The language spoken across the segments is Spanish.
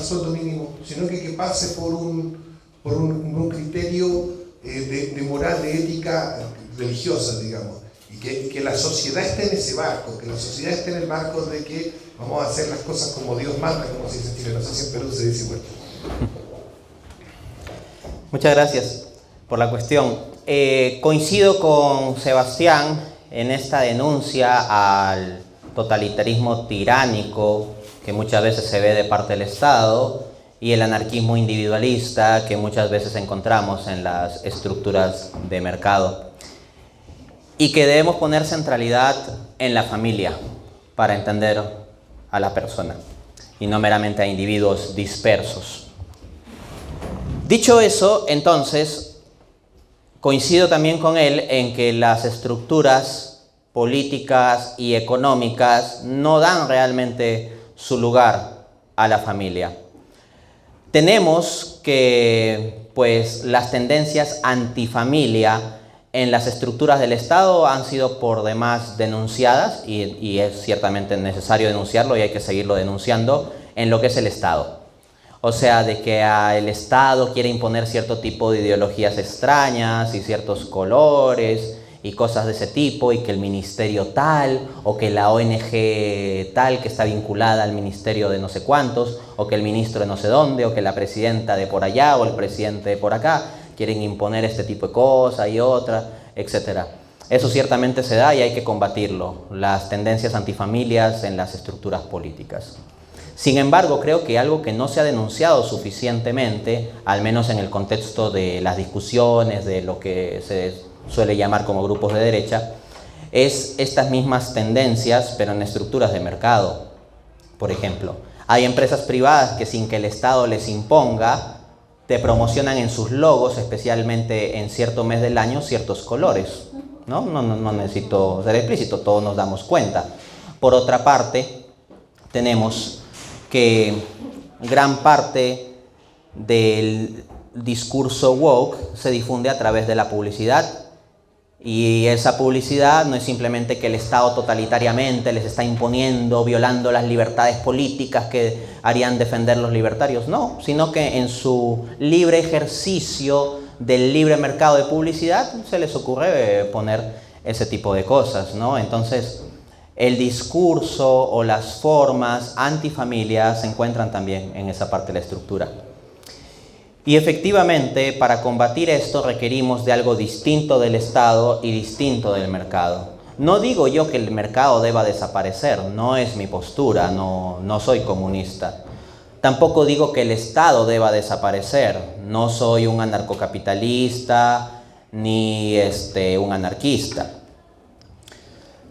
sueldo mínimo, sino que pase por un criterio de moral, de ética religiosa, digamos, y que la sociedad esté en ese barco, que la sociedad esté en el barco de que vamos a hacer las cosas como Dios manda, como se dice en Chile, no sé si en Perú se dice igual. Muchas gracias por la cuestión. Coincido con Sebastián en esta denuncia al totalitarismo tiránico que muchas veces se ve de parte del Estado y el anarquismo individualista que muchas veces encontramos en las estructuras de mercado, y que debemos poner centralidad en la familia para entender a la persona y no meramente a individuos dispersos. Dicho eso, entonces, coincido también con él en que las estructuras políticas y económicas no dan realmente su lugar a la familia. Tenemos que, pues, las tendencias antifamilia en las estructuras del Estado han sido por demás denunciadas y es ciertamente necesario denunciarlo y hay que seguirlo denunciando en lo que es el Estado. O sea, de que el Estado quiere imponer cierto tipo de ideologías extrañas y ciertos colores y cosas de ese tipo, y que el ministerio tal, o que la ONG tal que está vinculada al ministerio de no sé cuántos, o que el ministro de no sé dónde, o que la presidenta de por allá, o el presidente de por acá, quieren imponer este tipo de cosas y otras, etc. Eso ciertamente se da y hay que combatirlo, las tendencias antifamilias en las estructuras políticas. Sin embargo, creo que algo que no se ha denunciado suficientemente, al menos en el contexto de las discusiones, de lo que se suele llamar como grupos de derecha, es estas mismas tendencias, pero en estructuras de mercado. Por ejemplo, hay empresas privadas que sin que el Estado les imponga, te promocionan en sus logos, especialmente en cierto mes del año, ciertos colores. No necesito ser explícito, todos nos damos cuenta. Por otra parte, tenemos que gran parte del discurso woke se difunde a través de la publicidad. Y esa publicidad no es simplemente que el Estado totalitariamente les está imponiendo, violando las libertades políticas que harían defender los libertarios, no, sino que en su libre ejercicio del libre mercado de publicidad se les ocurre poner ese tipo de cosas, ¿no? Entonces, el discurso o las formas antifamilia se encuentran también en esa parte de la estructura. Y efectivamente, para combatir esto requerimos de algo distinto del Estado y distinto del mercado. No digo yo que el mercado deba desaparecer, no es mi postura, no soy comunista. Tampoco digo que el Estado deba desaparecer, no soy un anarcocapitalista ni un anarquista.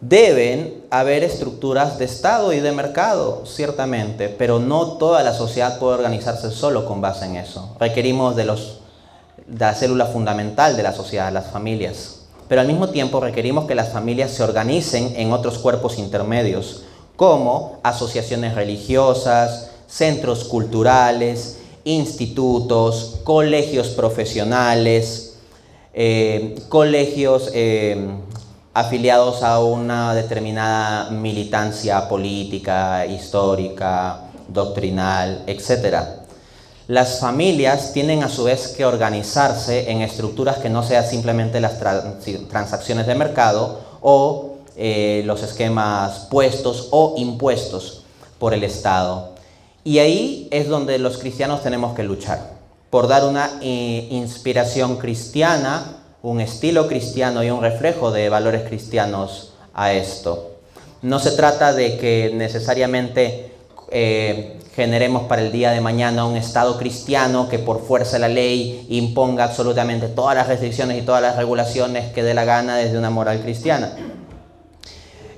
Deben haber estructuras de Estado y de mercado, ciertamente, pero no toda la sociedad puede organizarse solo con base en eso. Requerimos de la célula fundamental de la sociedad, las familias. Pero al mismo tiempo requerimos que las familias se organicen en otros cuerpos intermedios, como asociaciones religiosas, centros culturales, institutos, colegios profesionales, colegios afiliados a una determinada militancia política, histórica, doctrinal, etc. Las familias tienen a su vez que organizarse en estructuras que no sean simplemente las transacciones de mercado o los esquemas puestos o impuestos por el Estado. Y ahí es donde los cristianos tenemos que luchar, por dar una inspiración cristiana, un estilo cristiano y un reflejo de valores cristianos a esto. No se trata de que necesariamente generemos para el día de mañana un Estado cristiano que por fuerza de la ley imponga absolutamente todas las restricciones y todas las regulaciones que dé la gana desde una moral cristiana.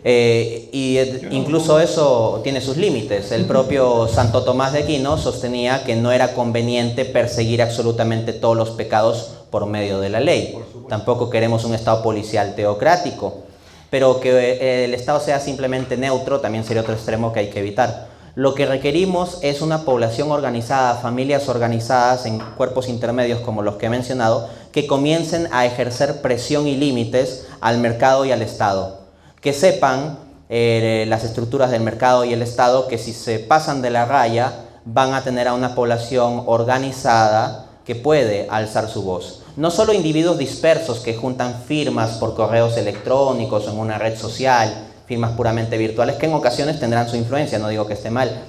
Incluso eso tiene sus límites. El propio Santo Tomás de Aquino sostenía que no era conveniente perseguir absolutamente todos los pecados por medio de la ley. Tampoco queremos un Estado policial teocrático, pero que el Estado sea simplemente neutro también sería otro extremo que hay que evitar. Lo que requerimos es una población organizada, familias organizadas en cuerpos intermedios como los que he mencionado, que comiencen a ejercer presión y límites al mercado y al Estado. Que sepan las estructuras del mercado y el Estado que si se pasan de la raya van a tener a una población organizada que puede alzar su voz. No solo individuos dispersos que juntan firmas por correos electrónicos o en una red social, firmas puramente virtuales, que en ocasiones tendrán su influencia, no digo que esté mal,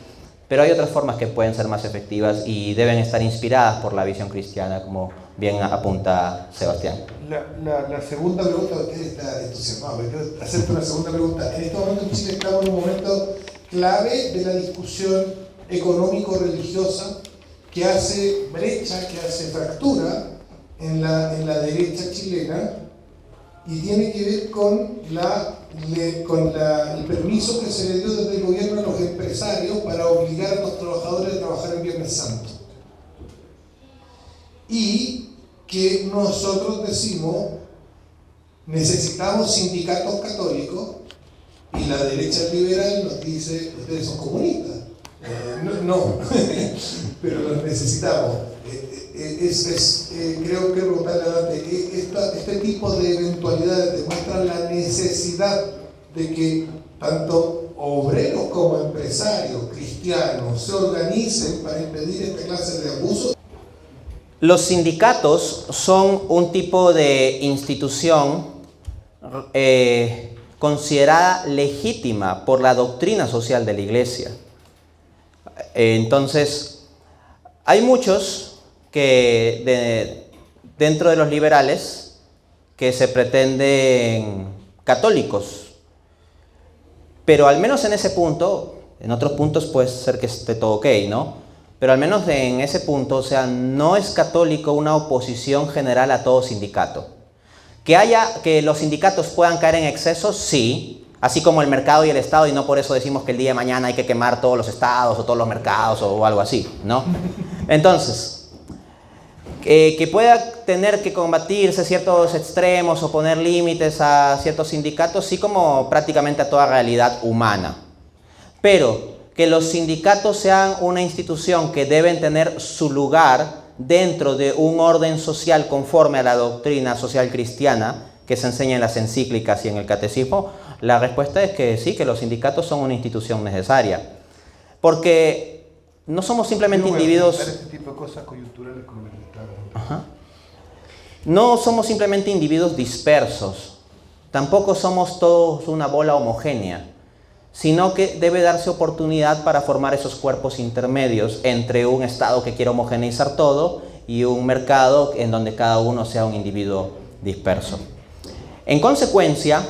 pero hay otras formas que pueden ser más efectivas y deben estar inspiradas por la visión cristiana, como bien apunta Sebastián. La segunda pregunta, usted está entusiasmado, pero quiero hacerte una segunda pregunta. En este momento en Chile estamos en un momento clave de la discusión económico-religiosa que hace brecha, que hace fractura en la derecha chilena y tiene que ver con el permiso que se le dio desde el gobierno a los empresarios para obligar a los trabajadores a trabajar en Viernes Santo. Y que nosotros decimos, necesitamos sindicatos católicos, y la derecha liberal nos dice, ustedes son comunistas. No, pero los necesitamos. Creo que preguntarle a Dante, este tipo de eventualidades demuestran la necesidad de que tanto obreros como empresarios cristianos se organicen para impedir esta clase de abusos. Los sindicatos son un tipo de institución considerada legítima por la doctrina social de la Iglesia. Entonces, hay muchos que dentro de los liberales que se pretenden católicos, pero al menos en ese punto, en otros puntos puede ser que esté todo ok, ¿no? Pero al menos en ese punto, o sea, no es católico una oposición general a todo sindicato. Que los sindicatos puedan caer en excesos, sí, así como el mercado y el Estado, y no por eso decimos que el día de mañana hay que quemar todos los estados o todos los mercados o algo así, ¿no? Entonces, que pueda tener que combatirse ciertos extremos o poner límites a ciertos sindicatos, sí, como prácticamente a toda realidad humana. Pero que los sindicatos sean una institución que deben tener su lugar dentro de un orden social conforme a la doctrina social cristiana que se enseña en las encíclicas y en el catecismo, la respuesta es que sí, que los sindicatos son una institución necesaria. Porque no somos simplemente individuos... Este tipo de cosas coyunturales con el Estado. Ajá. No somos simplemente individuos dispersos, tampoco somos todos una bola homogénea, sino que debe darse oportunidad para formar esos cuerpos intermedios entre un Estado que quiere homogeneizar todo y un mercado en donde cada uno sea un individuo disperso. En consecuencia,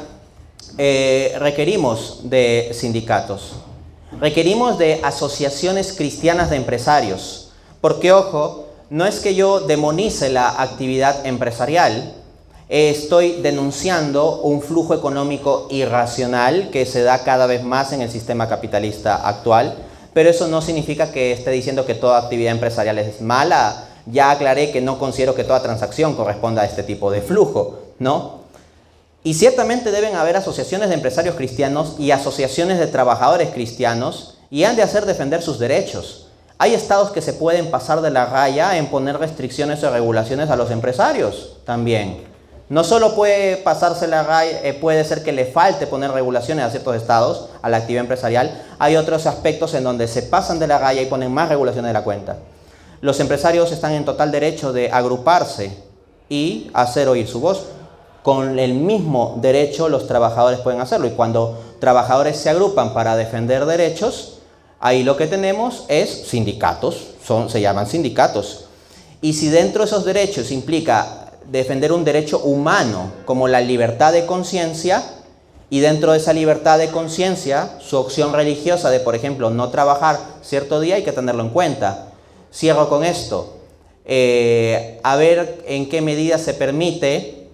requerimos de sindicatos, requerimos de asociaciones cristianas de empresarios, porque ojo, no es que yo demonice la actividad empresarial, estoy denunciando un flujo económico irracional que se da cada vez más en el sistema capitalista actual, pero eso no significa que esté diciendo que toda actividad empresarial es mala. Ya aclaré que no considero que toda transacción corresponda a este tipo de flujo, ¿no? Y ciertamente deben haber asociaciones de empresarios cristianos y asociaciones de trabajadores cristianos y han de hacer defender sus derechos. Hay estados que se pueden pasar de la raya en poner restricciones o regulaciones a los empresarios también. No solo puede pasarse la raya, puede ser que le falte poner regulaciones a ciertos estados, a la actividad empresarial. Hay otros aspectos en donde se pasan de la raya y ponen más regulaciones de la cuenta. Los empresarios están en total derecho de agruparse y hacer oír su voz. Con el mismo derecho los trabajadores pueden hacerlo. Y cuando trabajadores se agrupan para defender derechos, ahí lo que tenemos es sindicatos, se llaman sindicatos. Y si dentro de esos derechos implica defender un derecho humano como la libertad de conciencia, y dentro de esa libertad de conciencia, su opción religiosa de, por ejemplo, no trabajar cierto día, hay que tenerlo en cuenta. Cierro con esto. A ver en qué medida se permite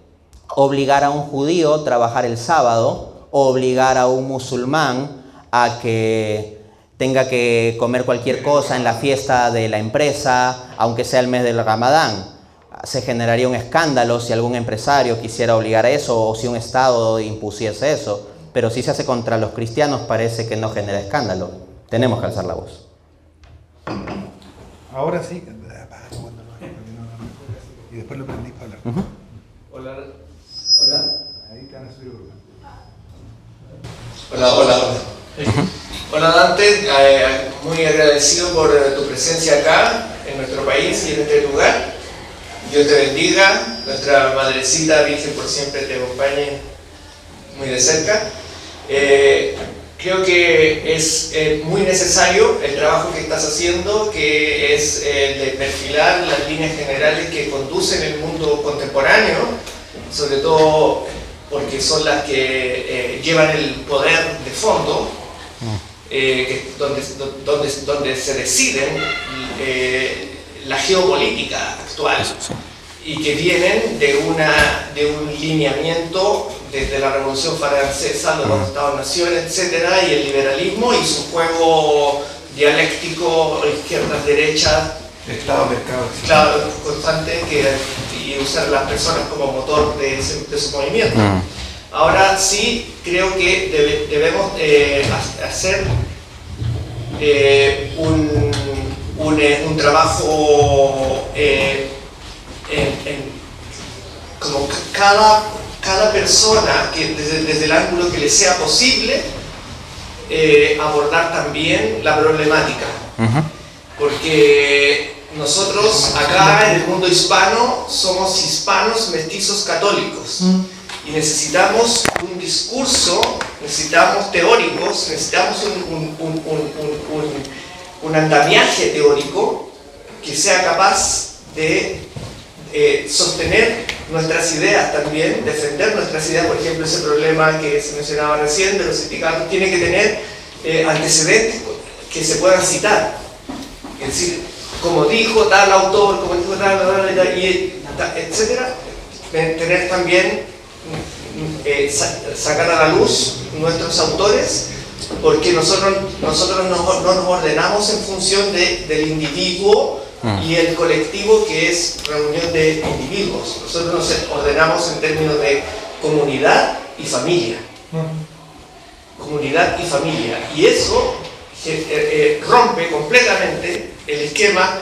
obligar a un judío a trabajar el sábado, o obligar a un musulmán a que tenga que comer cualquier cosa en la fiesta de la empresa, aunque sea el mes del Ramadán. Se generaría un escándalo si algún empresario quisiera obligar a eso o si un Estado impusiese eso. Pero si se hace contra los cristianos parece que no genera escándalo. Tenemos que alzar la voz. Ahora sí. Y después lo prendís para hablar. Hola. Hola. Ahí te van a subir. Hola. Hola Dante, muy agradecido por tu presencia acá, en nuestro país y en este lugar. Dios te bendiga, nuestra Madrecita Virgen por siempre te acompañe muy de cerca. Creo que es muy necesario el trabajo que estás haciendo, que es el de perfilar las líneas generales que conducen el mundo contemporáneo, sobre todo porque son las que llevan el poder de fondo, donde se deciden la geopolítica actual, y que vienen de un lineamiento desde la Revolución Francesa, los Estados-naciones, etcétera, y el liberalismo y su juego dialéctico, izquierdas, derechas, Estado-mercado. claro, constante, y usar las personas como motor de su movimiento. Ahora sí creo que debemos hacer un trabajo como cada persona, que desde el ángulo que le sea posible, abordar también la problemática. Porque nosotros acá en el mundo hispano somos hispanos mestizos católicos. Y necesitamos un discurso, necesitamos teóricos, necesitamos un andamiaje teórico que sea capaz de sostener nuestras ideas también, defender nuestras ideas. Por ejemplo, ese problema que se mencionaba recién de los sindicatos tiene que tener antecedentes que se puedan citar. Es decir, como dijo tal autor, como dijo tal, etcétera, tener también sacar a la luz nuestros autores, porque nosotros no nos ordenamos en función del individuo y el colectivo, que es reunión de individuos. Nosotros nos ordenamos en términos de comunidad y familia. Comunidad y familia. Y eso rompe completamente el esquema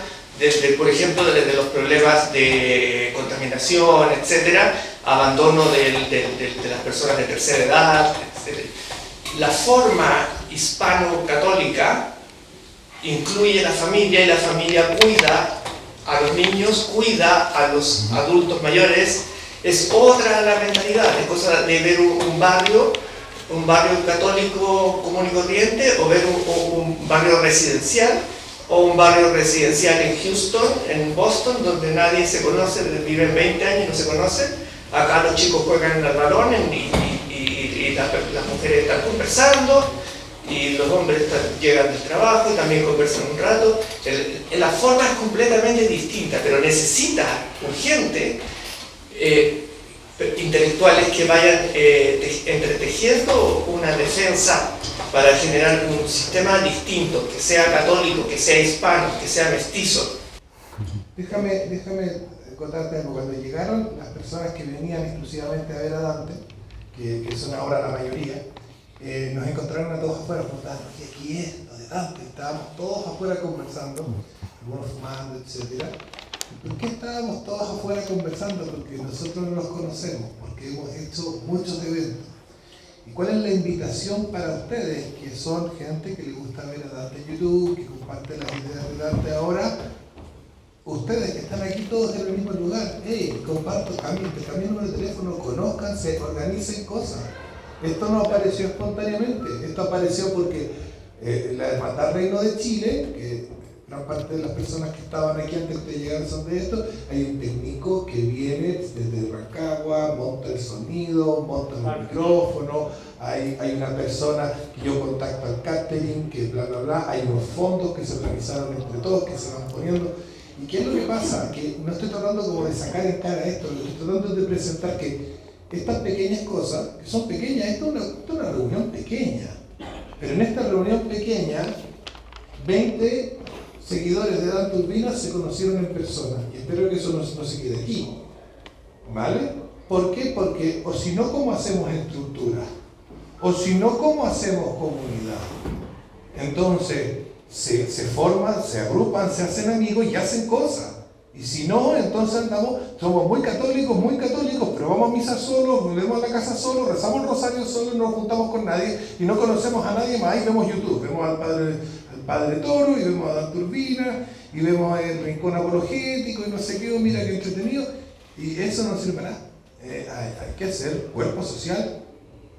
por ejemplo, desde los problemas de contaminación, etcétera, abandono de las personas de tercera edad, etcétera. La forma hispano-católica incluye la familia, y la familia cuida a los niños, cuida a los adultos mayores. Es otra la mentalidad, es cosa de ver un barrio católico común y corriente, o ver un barrio residencial, o un barrio residencial en Houston, en Boston, donde nadie se conoce, viven 20 años y no se conocen. Acá los chicos juegan al balón y las mujeres están conversando, y los hombres llegan del trabajo y también conversan un rato. La forma es completamente distinta, pero necesita urgente intelectuales que vayan entretejiendo una defensa para generar un sistema distinto, que sea católico, que sea hispano, que sea mestizo. Déjame contarte algo. Cuando llegaron las personas que venían exclusivamente a ver a Dante, que son ahora la mayoría, nos encontraron a todos afuera preguntando: ¿qué aquí es lo de Dante? Estábamos todos afuera conversando, algunos fumando, etc. ¿Por qué estábamos todos afuera conversando? Porque nosotros no los conocemos, porque hemos hecho muchos eventos. ¿Y cuál es la invitación para ustedes, que son gente que le gusta ver a Dante en YouTube, que comparte las ideas de Dante ahora? Ustedes que están aquí todos en el mismo lugar, comparto, cambien número de teléfono, conózcanse, organicen cosas. Esto no apareció espontáneamente, esto apareció porque la Hermandad Reino de Chile, que gran parte de las personas que estaban aquí antes de llegar son de esto, hay un técnico que viene desde Rancagua, monta el sonido, monta el micrófono, hay una persona que yo contacto al catering, que bla bla bla, hay unos fondos que se organizaron entre todos, que se van poniendo. ¿Y qué es lo que pasa? Que no estoy tratando como de sacar en cara esto, lo que estoy tratando de presentar que estas pequeñas cosas, que son pequeñas, esto es una reunión pequeña, pero en esta reunión pequeña, 20 seguidores de Dante Urbina se conocieron en persona, y espero que eso no se quede aquí, ¿vale? ¿Por qué? Porque, o si no, ¿cómo hacemos estructura? O si no, ¿cómo hacemos comunidad? Entonces, se forman, se agrupan, se hacen amigos y hacen cosas. Y si no, entonces somos muy católicos, pero vamos a misa solos, volvemos a la casa solos, rezamos el rosario solos, no nos juntamos con nadie y no conocemos a nadie más. Y vemos YouTube, vemos al padre Toro y vemos a Dan Turbina y vemos el Rincón Apologético y no sé qué, mira qué entretenido. Y eso no sirve para nada. Hay que hacer cuerpo social.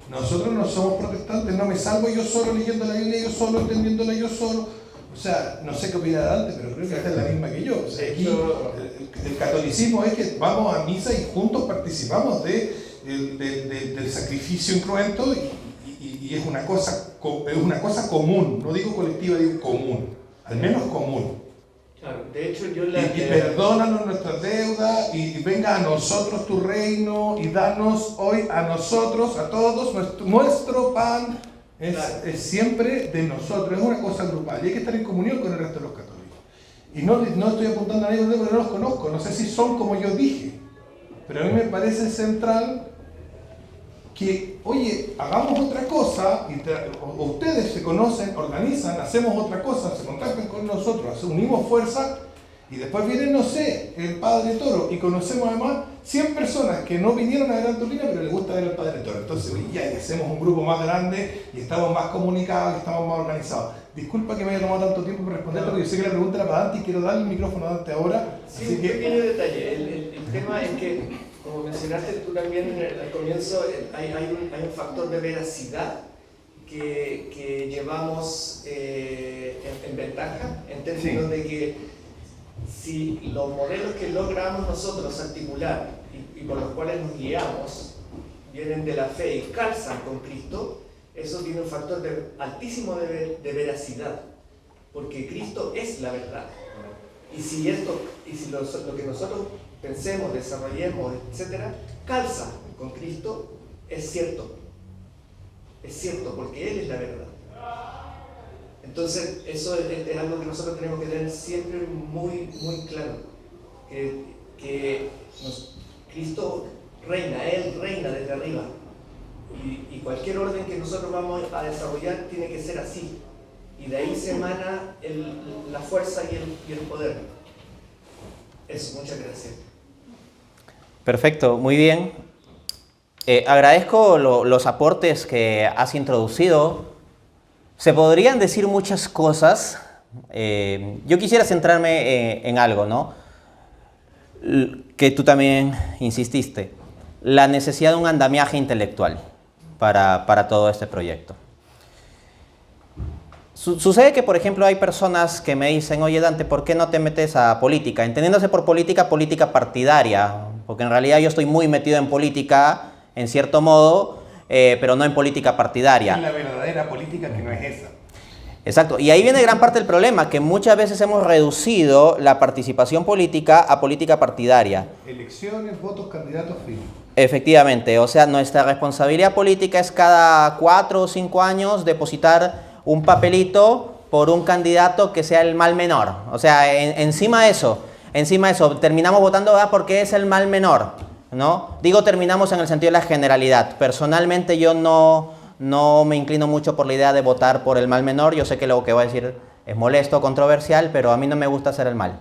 Nosotros no somos protestantes, no me salvo yo solo leyendo la Biblia, yo solo entendiéndola yo solo. O sea, no sé qué opina Dante, pero creo que esta es la misma que yo. O sea, aquí el catolicismo es que vamos a misa y juntos participamos del sacrificio incruento y es una cosa común, no digo colectiva, digo común, al menos común. Claro, de hecho y perdónanos nuestras deudas y venga a nosotros tu reino y danos hoy a nosotros, a todos, nuestro pan. Es siempre de nosotros, es una cosa grupal y hay que estar en comunión con el resto de los católicos. Y no estoy apuntando a nadie porque no los conozco, no sé si son como yo dije, pero a mí me parece central que, oye, hagamos otra cosa, o ustedes se conocen, organizan, hacemos otra cosa, se contactan con nosotros, unimos fuerza y después viene, no sé, el Padre Toro y conocemos además 100 personas que no vinieron a ver a Antolina pero les gusta ver al Padre Toro. Entonces, ya hacemos un grupo más grande y estamos más comunicados y estamos más organizados. Disculpa que me haya tomado tanto tiempo para responder, porque yo sé que la pregunta era para Dante y quiero darle el micrófono a Dante ahora. Sí, un pequeño detalle. El tema es que, como mencionaste tú también al comienzo, hay un factor de veracidad que llevamos en ventaja, en términos de que si los modelos que logramos nosotros articular y por los cuales nos guiamos vienen de la fe y calzan con Cristo, eso tiene un factor altísimo de veracidad, porque Cristo es la verdad. Y si lo que nosotros pensemos, desarrollemos, etc., calza con Cristo, es cierto, porque Él es la verdad. Entonces, eso es algo que nosotros tenemos que tener siempre muy, muy claro, que Cristo reina, Él reina desde arriba, y cualquier orden que nosotros vamos a desarrollar tiene que ser así, y de ahí se emana la fuerza y el poder. Eso, muchas gracias. Perfecto, muy bien. Agradezco los aportes que has introducido. Se podrían decir muchas cosas. Yo quisiera centrarme en algo, ¿no? Que tú también insististe. La necesidad de un andamiaje intelectual para todo este proyecto. Sucede que, por ejemplo, hay personas que me dicen, oye Dante, ¿por qué no te metes a política? Entendiéndose por política partidaria, porque en realidad yo estoy muy metido en política, en cierto modo, pero no en política partidaria. Es la verdadera política que no es esa. Exacto, y ahí viene gran parte del problema, que muchas veces hemos reducido la participación política a política partidaria. Elecciones, votos, candidatos, fin. Efectivamente, o sea, nuestra responsabilidad política es cada 4 o 5 años depositar un papelito por un candidato que sea el mal menor. O sea, encima de eso, terminamos votando porque es el mal menor, ¿no? Digo terminamos en el sentido de la generalidad. Personalmente yo no me inclino mucho por la idea de votar por el mal menor. Yo sé que lo que voy a decir es molesto, controversial, pero a mí no me gusta hacer el mal,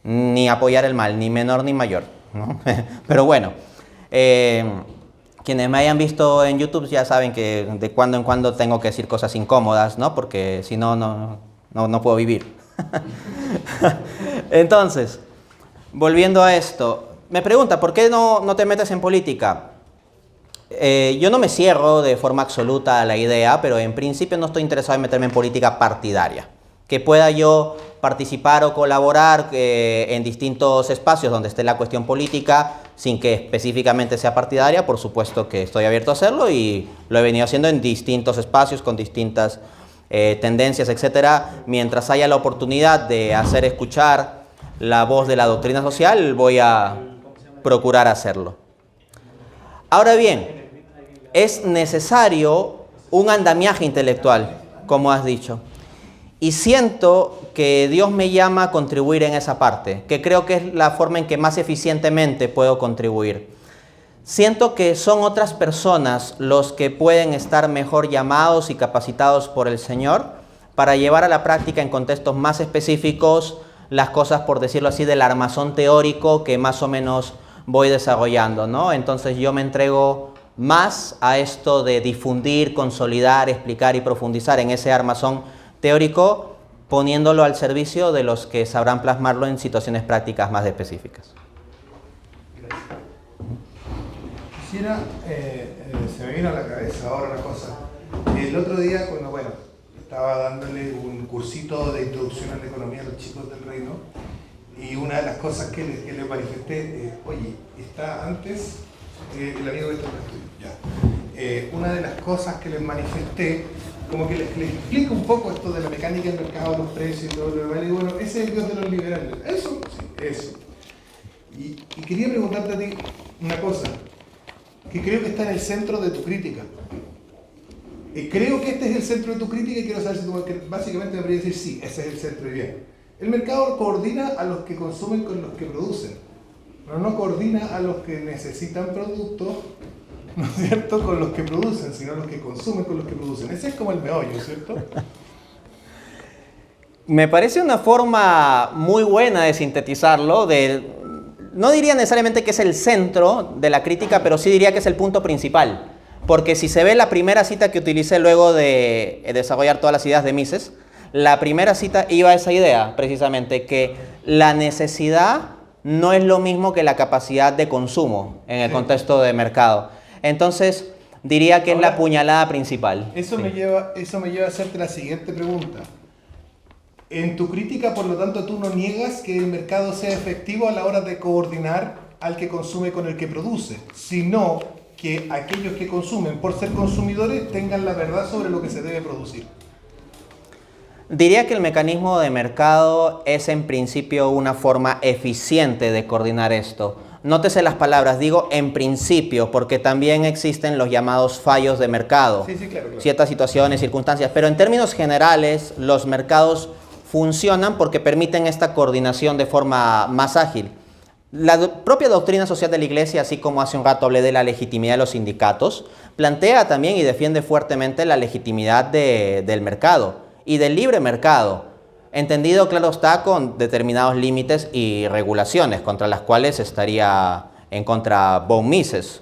ni apoyar el mal, ni menor ni mayor, ¿no? Pero bueno, quienes me hayan visto en YouTube ya saben que de cuando en cuando tengo que decir cosas incómodas, ¿no? Porque si no, no puedo vivir. Entonces, volviendo a esto, me pregunta, ¿por qué no te metes en política? Yo no me cierro de forma absoluta a la idea, pero en principio no estoy interesado en meterme en política partidaria. Que pueda yo participar o colaborar en distintos espacios donde esté la cuestión política, sin que específicamente sea partidaria, por supuesto que estoy abierto a hacerlo y lo he venido haciendo en distintos espacios, con distintas tendencias, etcétera. Mientras haya la oportunidad de hacer escuchar la voz de la doctrina social, voy a procurar hacerlo. Ahora bien, es necesario un andamiaje intelectual, como has dicho. Y siento que Dios me llama a contribuir en esa parte, que creo que es la forma en que más eficientemente puedo contribuir. Siento que son otras personas los que pueden estar mejor llamados y capacitados por el Señor para llevar a la práctica en contextos más específicos las cosas, por decirlo así, del armazón teórico que más o menos voy desarrollando, ¿no? Entonces yo me entrego más a esto de difundir, consolidar, explicar y profundizar en ese armazón teórico, poniéndolo al servicio de los que sabrán plasmarlo en situaciones prácticas más específicas. Quisiera, se me vino a la cabeza ahora una cosa. El otro día, cuando, estaba dándole un cursito de introducción a la economía a los chicos del reino, y una de las cosas que les manifesté, oye, está antes, el amigo que está en una de las cosas que les manifesté, como que les explico un poco esto de la mecánica del mercado, los precios y todo lo demás, y bueno, ese es el Dios de los liberales. Eso, sí, eso. Y quería preguntarte a ti una cosa, que creo que está en el centro de tu crítica. Creo que este es el centro de tu crítica y quiero saber si tú básicamente me podrías decir sí, ese es el centro y bien. El mercado coordina a los que consumen con los que producen, pero no coordina a los que necesitan productos, ¿no es cierto?, con los que producen, sino a los que consumen con los que producen. Ese es como el meollo, ¿cierto? Me parece una forma muy buena de sintetizarlo, no diría necesariamente que es el centro de la crítica, pero sí diría que es el punto principal. Porque si se ve la primera cita que utilicé luego de desarrollar todas las ideas de Mises, la primera cita iba a esa idea, precisamente, que la necesidad no es lo mismo que la capacidad de consumo en el contexto de mercado. Entonces, diría que ahora, es la puñalada principal. Eso me lleva a hacerte la siguiente pregunta. En tu crítica, por lo tanto, tú no niegas que el mercado sea efectivo a la hora de coordinar al que consume con el que produce, sino que aquellos que consumen por ser consumidores tengan la verdad sobre lo que se debe producir. Diría que el mecanismo de mercado es en principio una forma eficiente de coordinar esto. Nótese las palabras, digo en principio, porque también existen los llamados fallos de mercado. Sí, claro. Ciertas situaciones, circunstancias, pero en términos generales los mercados funcionan porque permiten esta coordinación de forma más ágil. La propia doctrina social de la Iglesia, así como hace un rato hablé de la legitimidad de los sindicatos, plantea también y defiende fuertemente la legitimidad del mercado y del libre mercado, entendido, claro está, con determinados límites y regulaciones, contra las cuales estaría en contra von Mises.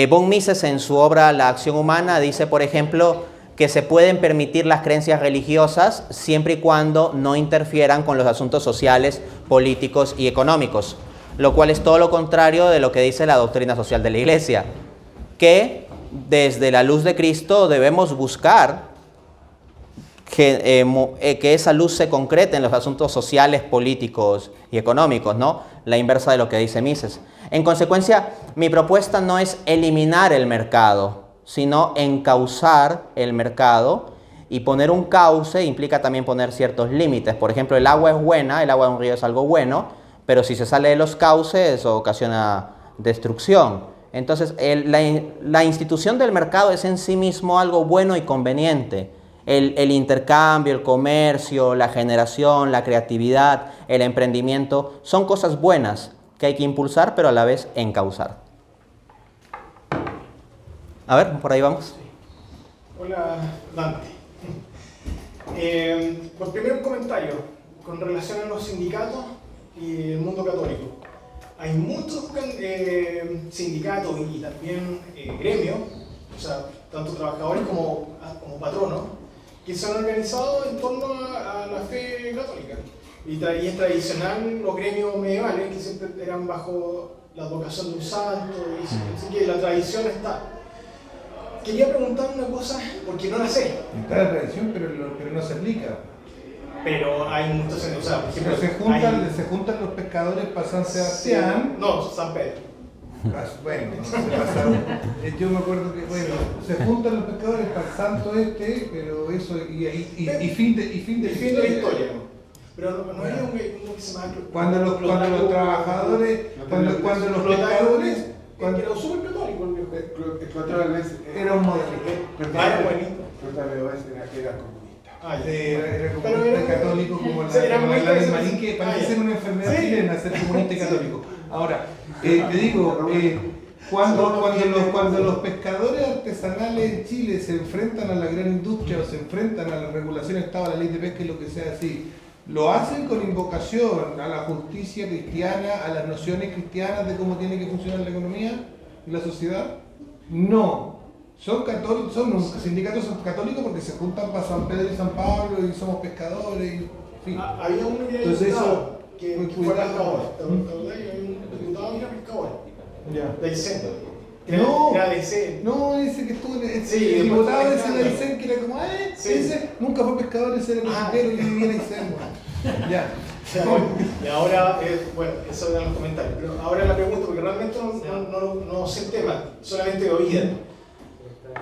Von Mises en su obra La acción humana dice, por ejemplo, que se pueden permitir las creencias religiosas siempre y cuando no interfieran con los asuntos sociales, políticos y económicos, lo cual es todo lo contrario de lo que dice la doctrina social de la Iglesia, que desde la luz de Cristo debemos buscar que esa luz se concrete en los asuntos sociales, políticos y económicos, ¿no? La inversa de lo que dice Mises. En consecuencia, mi propuesta no es eliminar el mercado, sino encauzar el mercado, y poner un cauce implica también poner ciertos límites. Por ejemplo, el agua es buena, el agua de un río es algo bueno, pero si se sale de los cauces eso ocasiona destrucción. Entonces, la institución del mercado es en sí mismo algo bueno y conveniente. El intercambio, el comercio, la generación, la creatividad, el emprendimiento, son cosas buenas que hay que impulsar, pero a la vez encauzar. A ver, por ahí vamos. Hola, Dante. Por primero un comentario con relación a los sindicatos y el mundo católico. Hay muchos sindicatos y también gremios, o sea, tanto trabajadores como patronos, que se han organizado en torno a la fe católica. Y es tradicional los gremios medievales, que siempre eran bajo la advocación de un santo, así que la tradición está. Quería preguntar una cosa, porque no la sé. Está la tradición, pero no se aplica. Pero hay muchos, o sea, por ejemplo... Pero se juntan los pescadores para San Sebastián. No, San Pedro. Bueno, yo me acuerdo que, se juntan los pescadores para el santo pero eso, y fin de la historia. Pero no hay uno que se llama... Cuando los trabajadores, cuando los pescadores... Cuando era súper católico, era un modelo. Era comunista. Era comunista católico, como la del marín, que parece ser una enfermedad chilena, ser comunista y católico. Ahora, te digo, cuando los pescadores artesanales en Chile se enfrentan a la gran industria o se enfrentan a la regulación Estado, a la ley de pesca y lo que sea así, ¿Lo hacen con invocación a la justicia cristiana, a las nociones cristianas de cómo tiene que funcionar la economía y la sociedad? No. Son católicos, sindicatos católicos porque se juntan para San Pedro y San Pablo y somos pescadores. Y, en fin. Había uno que era Entonces diputado, que fue cuidado. pescador. Había un diputado que era pescador. Ya. Del centro. No, Era de ese. no, ese que estuvo en Sí, el diputado después ese fue de pescador. Aysén, que era como, Sí. ese nunca fue pescador, ese era pesquero y vivía en Aysén. Ya. Y ahora, bueno, eso eran los comentarios. Pero ahora la pregunta, porque realmente no sé el tema, solamente de oída.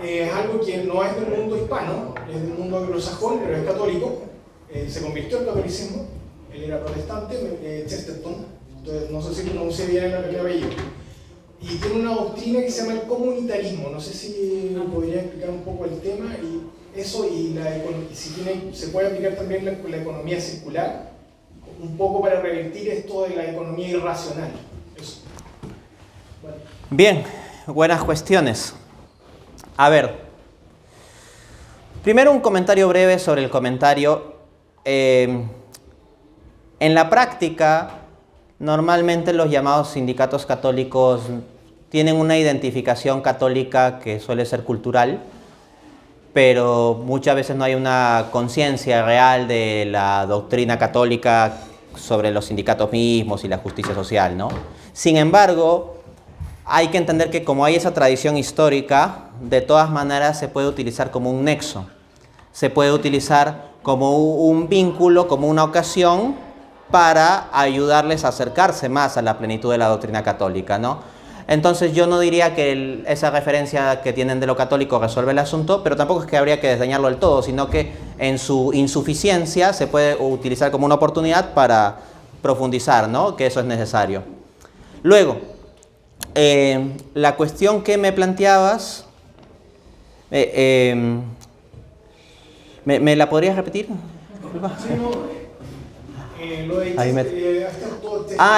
Es algo que no es del mundo hispano, es del mundo anglosajón, pero es católico. Se convirtió al catolicismo, él era protestante, Chesterton, entonces no sé si pronuncié bien el apellido. Y tiene una doctrina que se llama el comunitarismo, no sé si podría explicar un poco el tema y eso, y si se puede aplicar también la economía circular, un poco para revertir esto de la economía irracional. Eso. Bueno. Bien, buenas cuestiones. A ver, primero un comentario breve sobre el comentario. En la práctica, normalmente los llamados sindicatos católicos tienen una identificación católica que suele ser cultural, pero muchas veces no hay una conciencia real de la doctrina católica sobre los sindicatos mismos y la justicia social, ¿no? Sin embargo, hay que entender que como hay esa tradición histórica, de todas maneras se puede utilizar como un nexo, se puede utilizar como un vínculo, como una ocasión para ayudarles a acercarse más a la plenitud de la doctrina católica, ¿no? Entonces yo no diría que esa referencia que tienen de lo católico resuelve el asunto, pero tampoco es que habría que desdeñarlo del todo, sino que en su insuficiencia se puede utilizar como una oportunidad para profundizar, ¿no? Que eso es necesario. Luego, la cuestión que me planteabas, ¿me la podrías repetir? Sí, no, lo de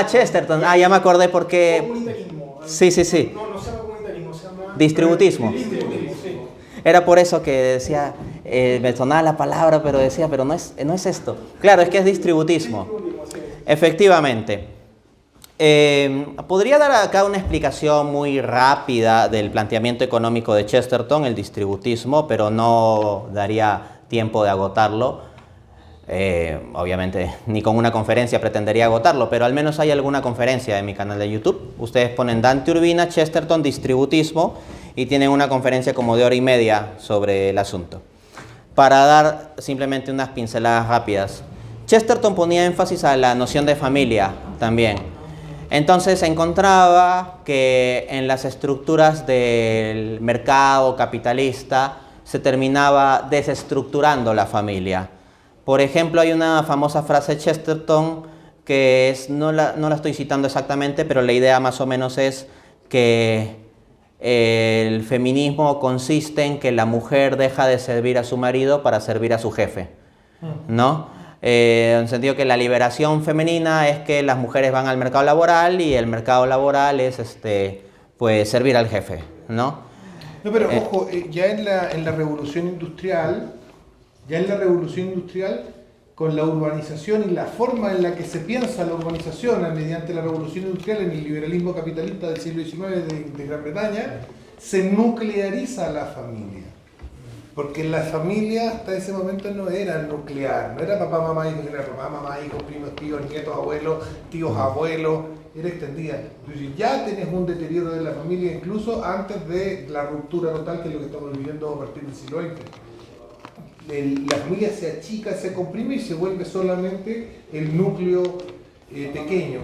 Chesterton. Ya me acordé porque... Comunitarismo. Sí. No se llama comunitarismo, se llama... Distributismo. Distributismo, sí. Era por eso que decía, me sonaba la palabra, pero decía, pero no es esto. Claro, es que es distributismo. Sí. Efectivamente. Podría dar acá una explicación muy rápida del planteamiento económico de Chesterton, el distributismo, pero no daría tiempo de agotarlo. Obviamente ni con una conferencia pretendería agotarlo, pero al menos hay alguna conferencia en mi canal de YouTube. Ustedes ponen Dante Urbina, Chesterton, distributismo y tienen una conferencia como de 1 hora y media sobre el asunto. Para dar simplemente unas pinceladas rápidas. Chesterton ponía énfasis a la noción de familia también. Entonces se encontraba que en las estructuras del mercado capitalista se terminaba desestructurando la familia. Por ejemplo, hay una famosa frase de Chesterton que no la estoy citando exactamente, pero la idea más o menos es que el feminismo consiste en que la mujer deja de servir a su marido para servir a su jefe, ¿no? En el sentido que la liberación femenina es que las mujeres van al mercado laboral y el mercado laboral es pues servir al jefe, ¿no? No, pero ojo, ya en la revolución industrial, con la urbanización y la forma en la que se piensa la urbanización mediante la revolución industrial en el liberalismo capitalista del siglo XIX de Gran Bretaña, se nucleariza la familia. Porque la familia hasta ese momento no era nuclear, no era papá, mamá, hijos, era papá, mamá, hijos, primos, tíos, nietos, abuelos, tíos, abuelos, era extendida. Entonces ya tenés un deterioro de la familia incluso antes de la ruptura total, que es lo que estamos viviendo a partir del siglo XX. La familia se achica, se comprime y se vuelve solamente el núcleo pequeño,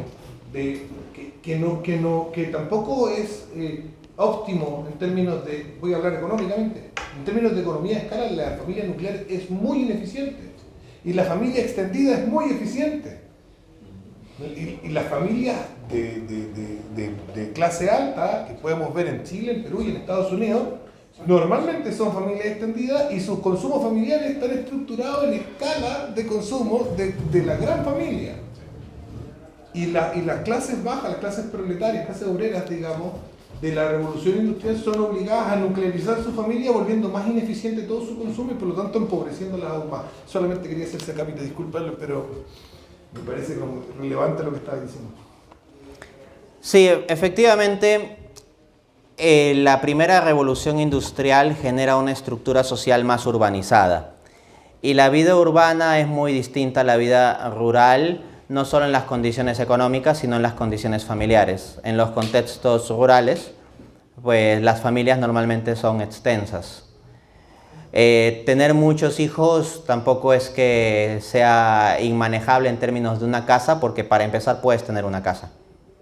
que tampoco es óptimo en términos de, voy a hablar económicamente, en términos de economía de escala, la familia nuclear es muy ineficiente y la familia extendida es muy eficiente. Y las familias de clase alta, que podemos ver en Chile, en Perú y en Estados Unidos, normalmente son familias extendidas y sus consumos familiares están estructurados en escala de consumo de la gran familia. Y las clases bajas, las clases proletarias, clases obreras, digamos, de la revolución industrial son obligadas a nuclearizar su familia, volviendo más ineficiente todo su consumo y por lo tanto empobreciéndolas aún más. Solamente quería hacer ese acápite, disculparlo, pero me parece como relevante lo que estaba diciendo. Sí, efectivamente, la primera revolución industrial genera una estructura social más urbanizada. Y la vida urbana es muy distinta a la vida rural, no solo en las condiciones económicas, sino en las condiciones familiares. En los contextos rurales, pues las familias normalmente son extensas. Tener muchos hijos tampoco es que sea inmanejable en términos de una casa, porque para empezar puedes tener una casa,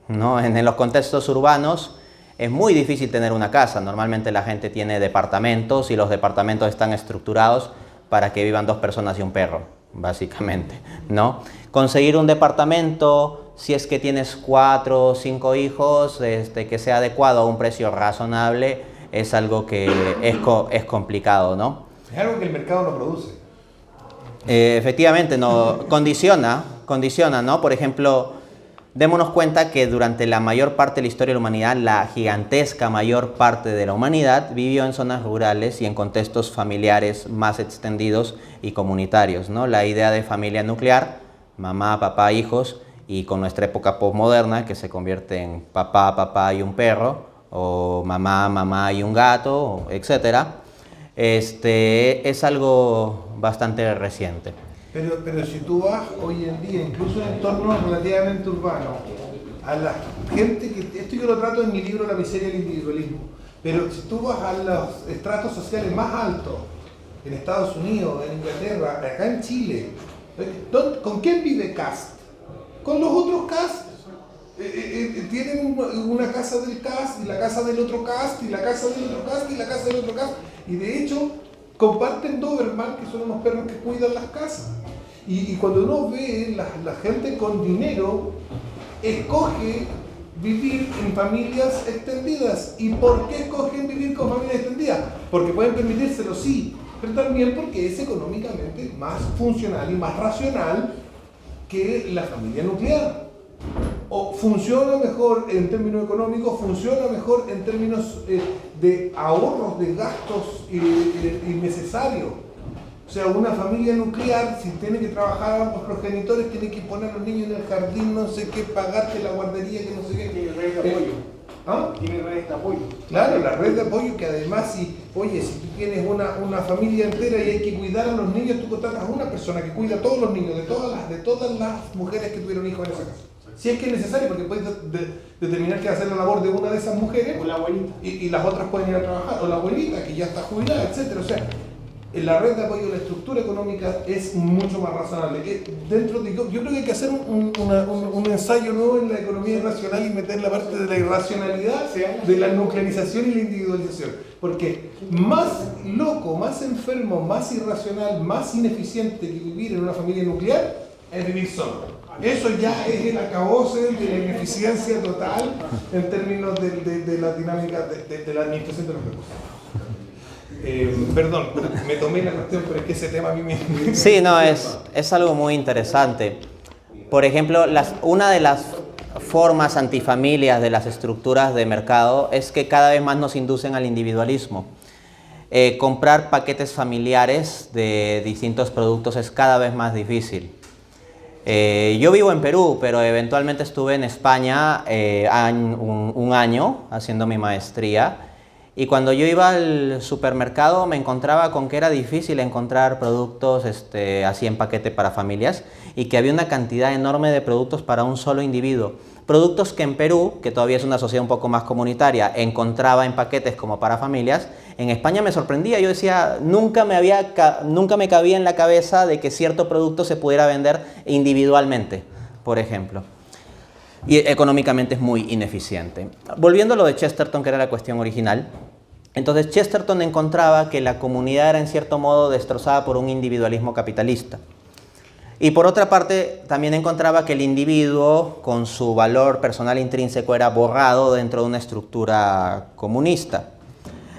¿no? En los contextos urbanos es muy difícil tener una casa. Normalmente la gente tiene departamentos y los departamentos están estructurados para que vivan 2 personas y un perro, básicamente, ¿no? Conseguir un departamento, si es que tienes 4 o 5 hijos, que sea adecuado a un precio razonable, es algo que es complicado, ¿no? Es algo que el mercado no produce. Efectivamente, no, condiciona, ¿no? Por ejemplo, démonos cuenta que durante la mayor parte de la historia de la humanidad, la gigantesca mayor parte de la humanidad vivió en zonas rurales y en contextos familiares más extendidos y comunitarios, ¿no? La idea de familia nuclear, mamá, papá, hijos, y con nuestra época postmoderna, que se convierte en papá, papá y un perro, o mamá, mamá y un gato, etcétera, es algo bastante reciente. Pero si tú vas hoy en día, incluso en entornos relativamente urbanos, a la gente que... Esto yo lo trato en mi libro La miseria del individualismo, pero si tú vas a los estratos sociales más altos, en Estados Unidos, en Inglaterra, acá en Chile, ¿con quién vive Cast? Con los otros Cast. Tienen una casa del Cast, y la casa del otro Cast, y la casa del otro Cast, y la casa del otro Cast, y de hecho comparten Doberman, que son unos perros que cuidan las casas. Y cuando uno ve la gente con dinero, escoge vivir en familias extendidas. ¿Y por qué escogen vivir con familias extendidas? Porque pueden permitírselo, sí, pero también porque es económicamente más funcional y más racional que la familia nuclear. O funciona mejor en términos económicos, funciona mejor en términos de ahorros, de gastos innecesarios. O sea, una familia nuclear, si tiene que trabajar ambos progenitores, tiene que poner a los niños en el jardín, no sé qué, pagarte la guardería, que no sé qué. Tiene redes de apoyo. ¿Ah? Tiene redes de apoyo. Claro, la red de apoyo, que además, si tú tienes una familia entera y hay que cuidar a los niños, tú contratas a una persona que cuida a todos los niños, de todas las mujeres que tuvieron hijos en esa casa. Si es que es necesario, porque puedes determinar que va a hacer la labor de una de esas mujeres, O la abuelita. y las otras pueden ir a trabajar, o la abuelita que ya está jubilada, etc. O sea, la red de apoyo, la estructura económica es mucho más razonable. Yo creo que hay que hacer un ensayo nuevo en la economía irracional y meter la parte de la irracionalidad, de la nuclearización y la individualización. Porque más loco, más enfermo, más irracional, más ineficiente que vivir en una familia nuclear es vivir solo. Eso ya es el acabose de la ineficiencia total en términos de la dinámica de la administración de los recursos. Perdón, me tomé la cuestión, pero es que ese tema a mí me... Sí, no, es algo muy interesante. Por ejemplo, una de las formas antifamilias de las estructuras de mercado es que cada vez más nos inducen al individualismo. Comprar paquetes familiares de distintos productos es cada vez más difícil. Yo vivo en Perú, pero eventualmente estuve en España un año haciendo mi maestría. Y cuando yo iba al supermercado me encontraba con que era difícil encontrar productos así en paquete para familias, y que había una cantidad enorme de productos para un solo individuo. Productos que en Perú, que todavía es una sociedad un poco más comunitaria, encontraba en paquetes como para familias. En España me sorprendía, yo decía, nunca me cabía en la cabeza de que cierto producto se pudiera vender individualmente, por ejemplo. Y económicamente es muy ineficiente. Volviendo a lo de Chesterton, que era la cuestión original, entonces Chesterton encontraba que la comunidad era en cierto modo destrozada por un individualismo capitalista. Y por otra parte, también encontraba que el individuo, con su valor personal intrínseco, era borrado dentro de una estructura comunista.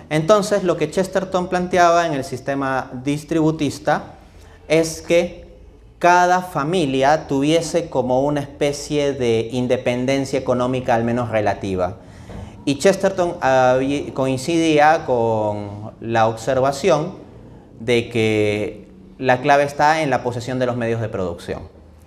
Entonces, lo que Chesterton planteaba en el sistema distributista es que cada familia tuviese como una especie de independencia económica, al menos relativa. Y Chesterton coincidía con la observación de que la clave está en la posesión de los medios de producción.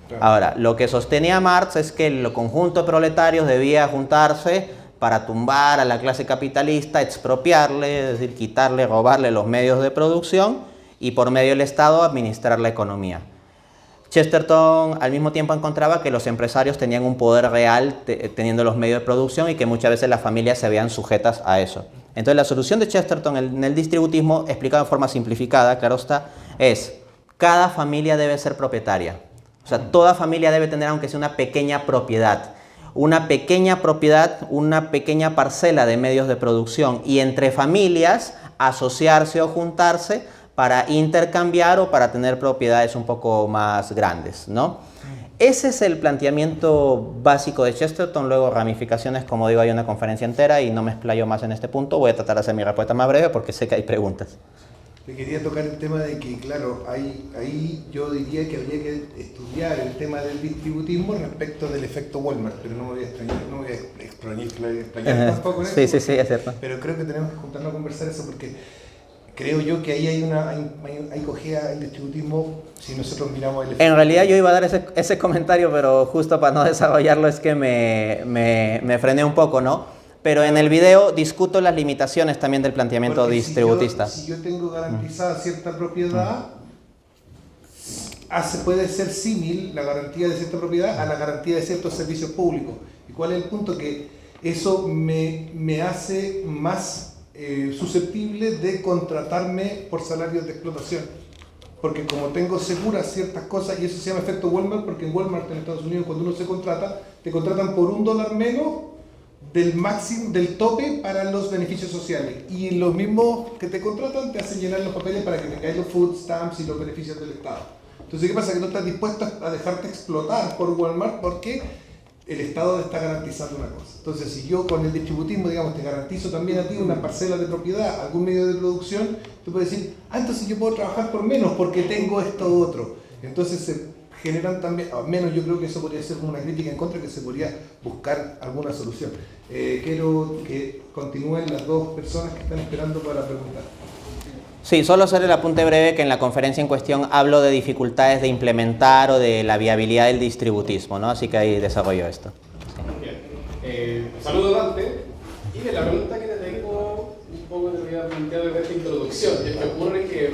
Claro. Ahora, lo que sostenía Marx es que el conjunto de proletarios debía juntarse para tumbar a la clase capitalista, expropiarle, es decir, quitarle, robarle los medios de producción y por medio del Estado administrar la economía. Chesterton al mismo tiempo encontraba que los empresarios tenían un poder real teniendo los medios de producción y que muchas veces las familias se veían sujetas a eso. Entonces la solución de Chesterton en el distributismo, explicado de forma simplificada, claro está, es cada familia debe ser propietaria. O sea, toda familia debe tener aunque sea una pequeña propiedad. Una pequeña propiedad, una pequeña parcela de medios de producción y entre familias asociarse o juntarse para intercambiar o para tener propiedades un poco más grandes, ¿no? Ese es el planteamiento básico de Chesterton. Luego ramificaciones, como digo, hay una conferencia entera y no me explayo más en este punto. Voy a tratar de hacer mi respuesta más breve porque sé que hay preguntas. Te quería tocar el tema de que, claro, ahí yo diría que habría que estudiar el tema del distributismo respecto del efecto Walmart, pero no me voy a explayar tampoco en eso. Sí, es cierto. Pero creo que tenemos que juntarnos a conversar eso porque creo yo que ahí hay cojea el distributismo si nosotros miramos el efecto. En realidad yo iba a dar ese comentario, pero justo para no desarrollarlo es que me frené un poco, ¿no? Pero en el video discuto las limitaciones también del planteamiento porque distributista. Si yo tengo garantizada cierta propiedad, puede ser símil la garantía de cierta propiedad a la garantía de ciertos servicios públicos. ¿Y cuál es el punto? Que eso me hace más susceptible de contratarme por salarios de explotación. Porque como tengo seguras ciertas cosas, y eso se llama efecto Walmart, porque en Walmart en Estados Unidos cuando uno se contrata, te contratan por $1 menos del máximo, del tope para los beneficios sociales. Y los mismos que te contratan te hacen llenar los papeles para que tengáis los food stamps y los beneficios del Estado. Entonces, ¿qué pasa? Que no estás dispuesto a dejarte explotar por Walmart porque el Estado te está garantizando una cosa. Entonces, si yo con el distributismo, digamos, te garantizo también a ti una parcela de propiedad, algún medio de producción, tú puedes decir, entonces yo puedo trabajar por menos porque tengo esto otro. Entonces se generan también, al menos yo creo que eso podría ser una crítica en contra, que se podría buscar alguna solución. Quiero que continúen las dos personas que están esperando para preguntar. Sí, solo hacer el apunte breve que en la conferencia en cuestión hablo de dificultades de implementar o de la viabilidad del distributismo, ¿no? Así que ahí desarrollo esto. Bien. Saludo Dante, y de la pregunta que te tengo un poco te voy a plantear desde esta introducción, y es que ocurre que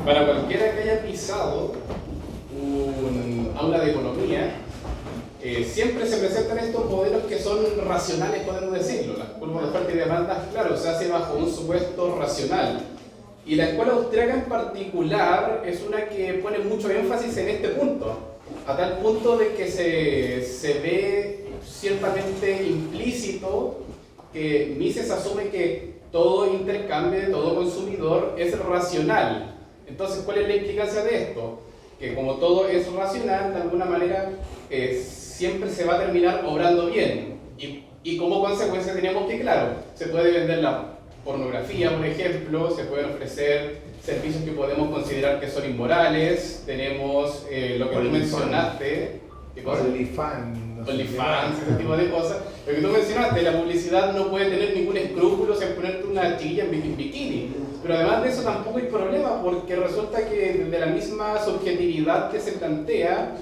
para cualquiera que haya pisado un aula de economía, siempre se presentan estos modelos que son racionales, podemos decirlo. La curva de oferta y demanda, claro, se hace bajo un supuesto racional. Y la escuela austríaca en particular es una que pone mucho énfasis en este punto, a tal punto de que se ve ciertamente implícito que Mises asume que todo intercambio, todo consumidor es racional. Entonces, ¿cuál es la implicancia de esto? Que como todo es racional, de alguna manera siempre se va a terminar obrando bien. Y como consecuencia tenemos que, claro, se puede vender la pornografía, por ejemplo, se pueden ofrecer servicios que podemos considerar que son inmorales, tenemos lo que tú mencionaste, OnlyFans, ese tipo de cosas. Lo que tú mencionaste, la publicidad no puede tener ningún escrúpulo en ponerte una chiquilla en bikini. Pero además de eso tampoco hay problema, porque resulta que desde la misma subjetividad que se plantea,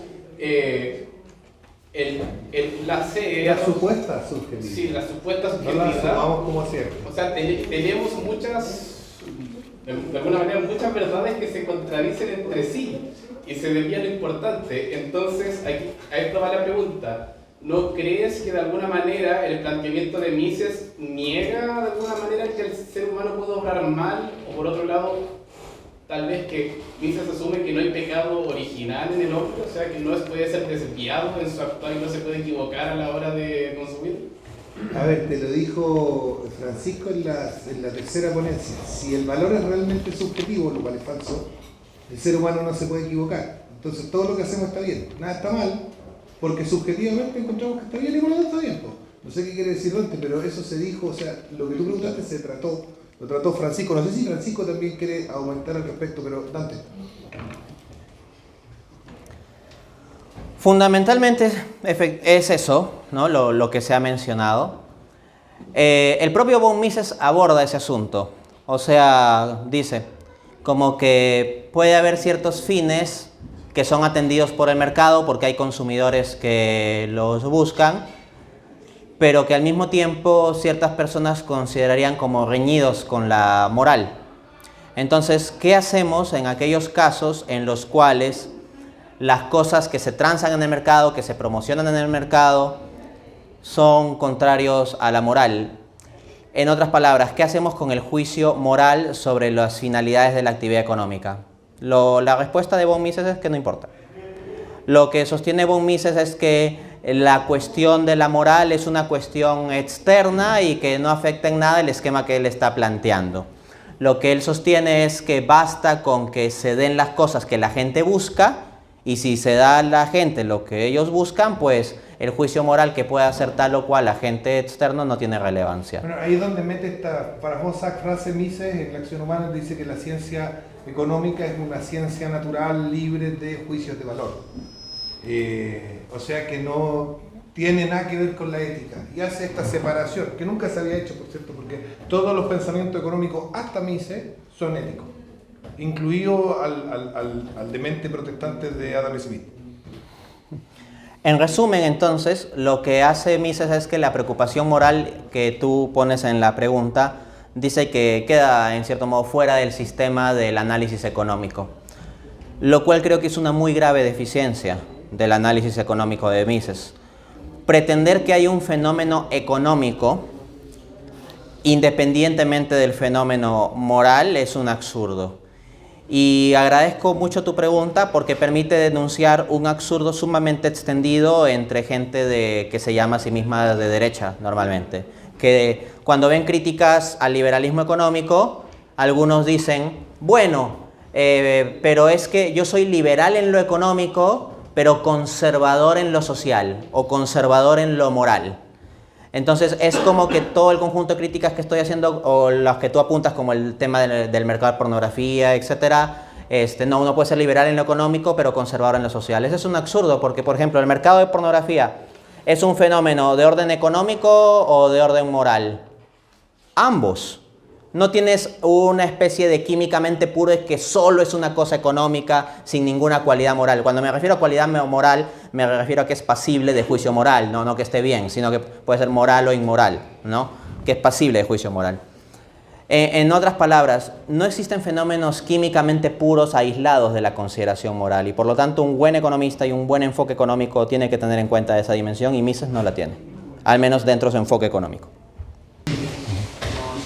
la supuesta subjetividad. Sí, la supuesta subjetividad. No la asumamos como cierto. O sea, tenemos de alguna manera, muchas verdades que se contradicen entre sí y se desvía lo importante. Entonces, a esto va la pregunta. ¿No crees que de alguna manera el planteamiento de Mises niega de alguna manera que el ser humano puede obrar mal? O por otro lado, tal vez que Mises asume que no hay pecado original en el hombre, o sea que no puede ser desviado en su actuar y no se puede equivocar a la hora de consumir. A ver, te lo dijo Francisco en la tercera ponencia. Si el valor es realmente subjetivo, lo cual es falso, el ser humano no se puede equivocar. Entonces todo lo que hacemos está bien, nada está mal, porque subjetivamente encontramos que está bien y por lo tanto está bien. No sé qué quiere decir Dante, pero eso se dijo, o sea, lo que tú preguntaste lo trató Francisco. No sé si Francisco también quiere aumentar al respecto, pero Dante. Fundamentalmente es eso, ¿no? Lo que se ha mencionado. El propio von Mises aborda ese asunto. O sea, dice como que puede haber ciertos fines que son atendidos por el mercado porque hay consumidores que los buscan, pero que al mismo tiempo ciertas personas considerarían como reñidos con la moral. Entonces, ¿qué hacemos en aquellos casos en los cuales las cosas que se transan en el mercado, que se promocionan en el mercado, son contrarios a la moral? En otras palabras, ¿qué hacemos con el juicio moral sobre las finalidades de la actividad económica? La respuesta de von Mises es que no importa. Lo que sostiene von Mises es que la cuestión de la moral es una cuestión externa y que no afecta en nada el esquema que él está planteando. Lo que él sostiene es que basta con que se den las cosas que la gente busca, y si se da a la gente lo que ellos buscan, pues el juicio moral que pueda hacer tal o cual agente externo no tiene relevancia. Bueno, ahí es donde mete esta famosa frase Mises en La acción humana, dice que la ciencia económica es una ciencia natural libre de juicios de valor. O sea que no tiene nada que ver con la ética, y hace esta separación, que nunca se había hecho, por cierto, porque todos los pensamientos económicos, hasta Mises, son éticos, incluido al demente protestante de Adam Smith. En resumen, entonces, lo que hace Mises es que la preocupación moral que tú pones en la pregunta dice que queda, en cierto modo, fuera del sistema del análisis económico, lo cual creo que es una muy grave deficiencia del análisis económico de Mises. Pretender que hay un fenómeno económico independientemente del fenómeno moral es un absurdo. Y agradezco mucho tu pregunta porque permite denunciar un absurdo sumamente extendido entre gente que se llama a sí misma de derecha normalmente. Que cuando ven críticas al liberalismo económico, algunos dicen, bueno, pero es que yo soy liberal en lo económico, pero conservador en lo social o conservador en lo moral. Entonces es como que todo el conjunto de críticas que estoy haciendo, o las que tú apuntas como el tema del mercado de pornografía, etcétera, no, uno puede ser liberal en lo económico pero conservador en lo social. Eso es un absurdo porque, por ejemplo, el mercado de pornografía es un fenómeno de orden económico o de orden moral. Ambos. No tienes una especie de químicamente puro que solo es una cosa económica sin ninguna cualidad moral. Cuando me refiero a cualidad moral, me refiero a que es pasible de juicio moral, no que esté bien, sino que puede ser moral o inmoral, ¿no? Que es pasible de juicio moral. En otras palabras, no existen fenómenos químicamente puros aislados de la consideración moral, y por lo tanto un buen economista y un buen enfoque económico tiene que tener en cuenta esa dimensión, y Mises no la tiene, al menos dentro de su enfoque económico.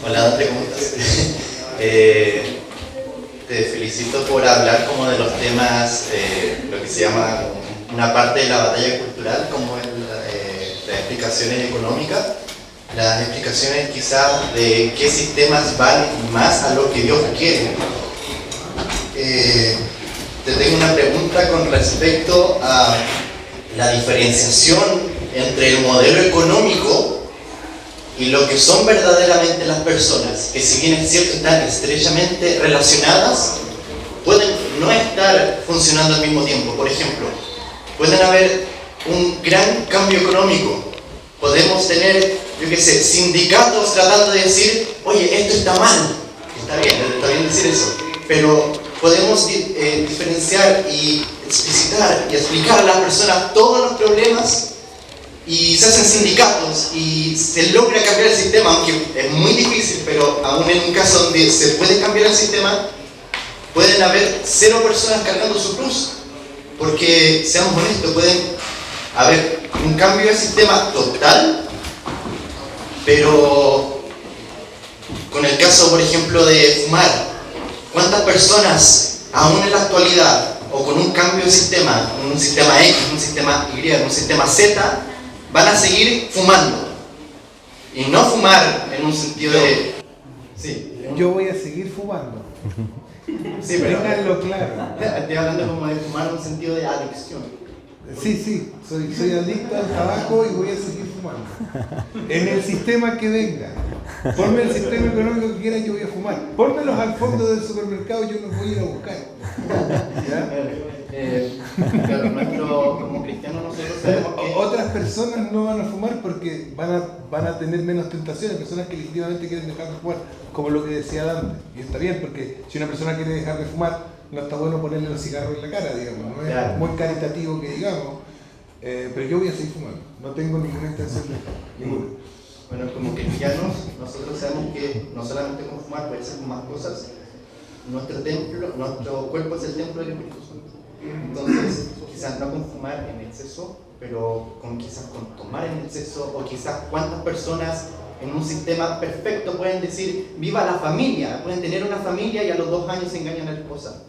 Hola, dos preguntas. Te felicito por hablar como de los temas, lo que se llama una parte de la batalla cultural, como las explicaciones económicas, las explicaciones quizás de qué sistemas van más a lo que Dios quiere. Te tengo una pregunta con respecto a la diferenciación entre el modelo económico y lo que son verdaderamente las personas, que si bien es cierto están estrechamente relacionadas, pueden no estar funcionando al mismo tiempo. Por ejemplo, pueden haber un gran cambio económico, podemos tener, yo qué sé, sindicatos tratando de decir, oye, esto está mal, está bien decir eso, pero podemos diferenciar y explicitar y explicar a las personas todos los problemas, y se hacen sindicatos y se logra cambiar el sistema, aunque es muy difícil, pero aún en un caso donde se puede cambiar el sistema, pueden haber 0 personas cargando su cruz, porque seamos honestos, pueden haber un cambio de sistema total, pero con el caso, por ejemplo, de fumar, ¿cuántas personas aún en la actualidad, o con un cambio de sistema, un sistema X, un sistema Y, un sistema Z, van a seguir fumando? Y no fumar en un sentido de... Sí, yo voy a seguir fumando. Sí, pero Ténganlo claro. estoy hablando como de fumar en un sentido de adicción. Sí, soy adicto al tabaco y voy a seguir fumando. En el sistema que venga. Ponme el sistema económico que quiera, yo voy a fumar. Pónmelos al fondo del supermercado, yo los voy a ir a buscar. ¿Ya? Claro, como cristianos nosotros sabemos que... Otras personas no van a fumar porque van a tener menos tentaciones, personas que legítimamente quieren dejar de fumar, como lo que decía Dante. Y está bien, porque si una persona quiere dejar de fumar, no está bueno ponerle los cigarros en la cara, digamos, no es muy caritativo que digamos, pero yo voy a seguir fumando, no tengo ninguna intención de ninguna. Bueno, como cristianos, nosotros sabemos que no solamente con fumar, puede ser con más cosas. Nuestro cuerpo es el templo del Espíritu Santo. Entonces, quizás no con fumar en exceso, pero quizás con tomar en exceso, o quizás cuántas personas en un sistema perfecto pueden decir, viva la familia, pueden tener una familia y a los 2 años se engañan a la esposa.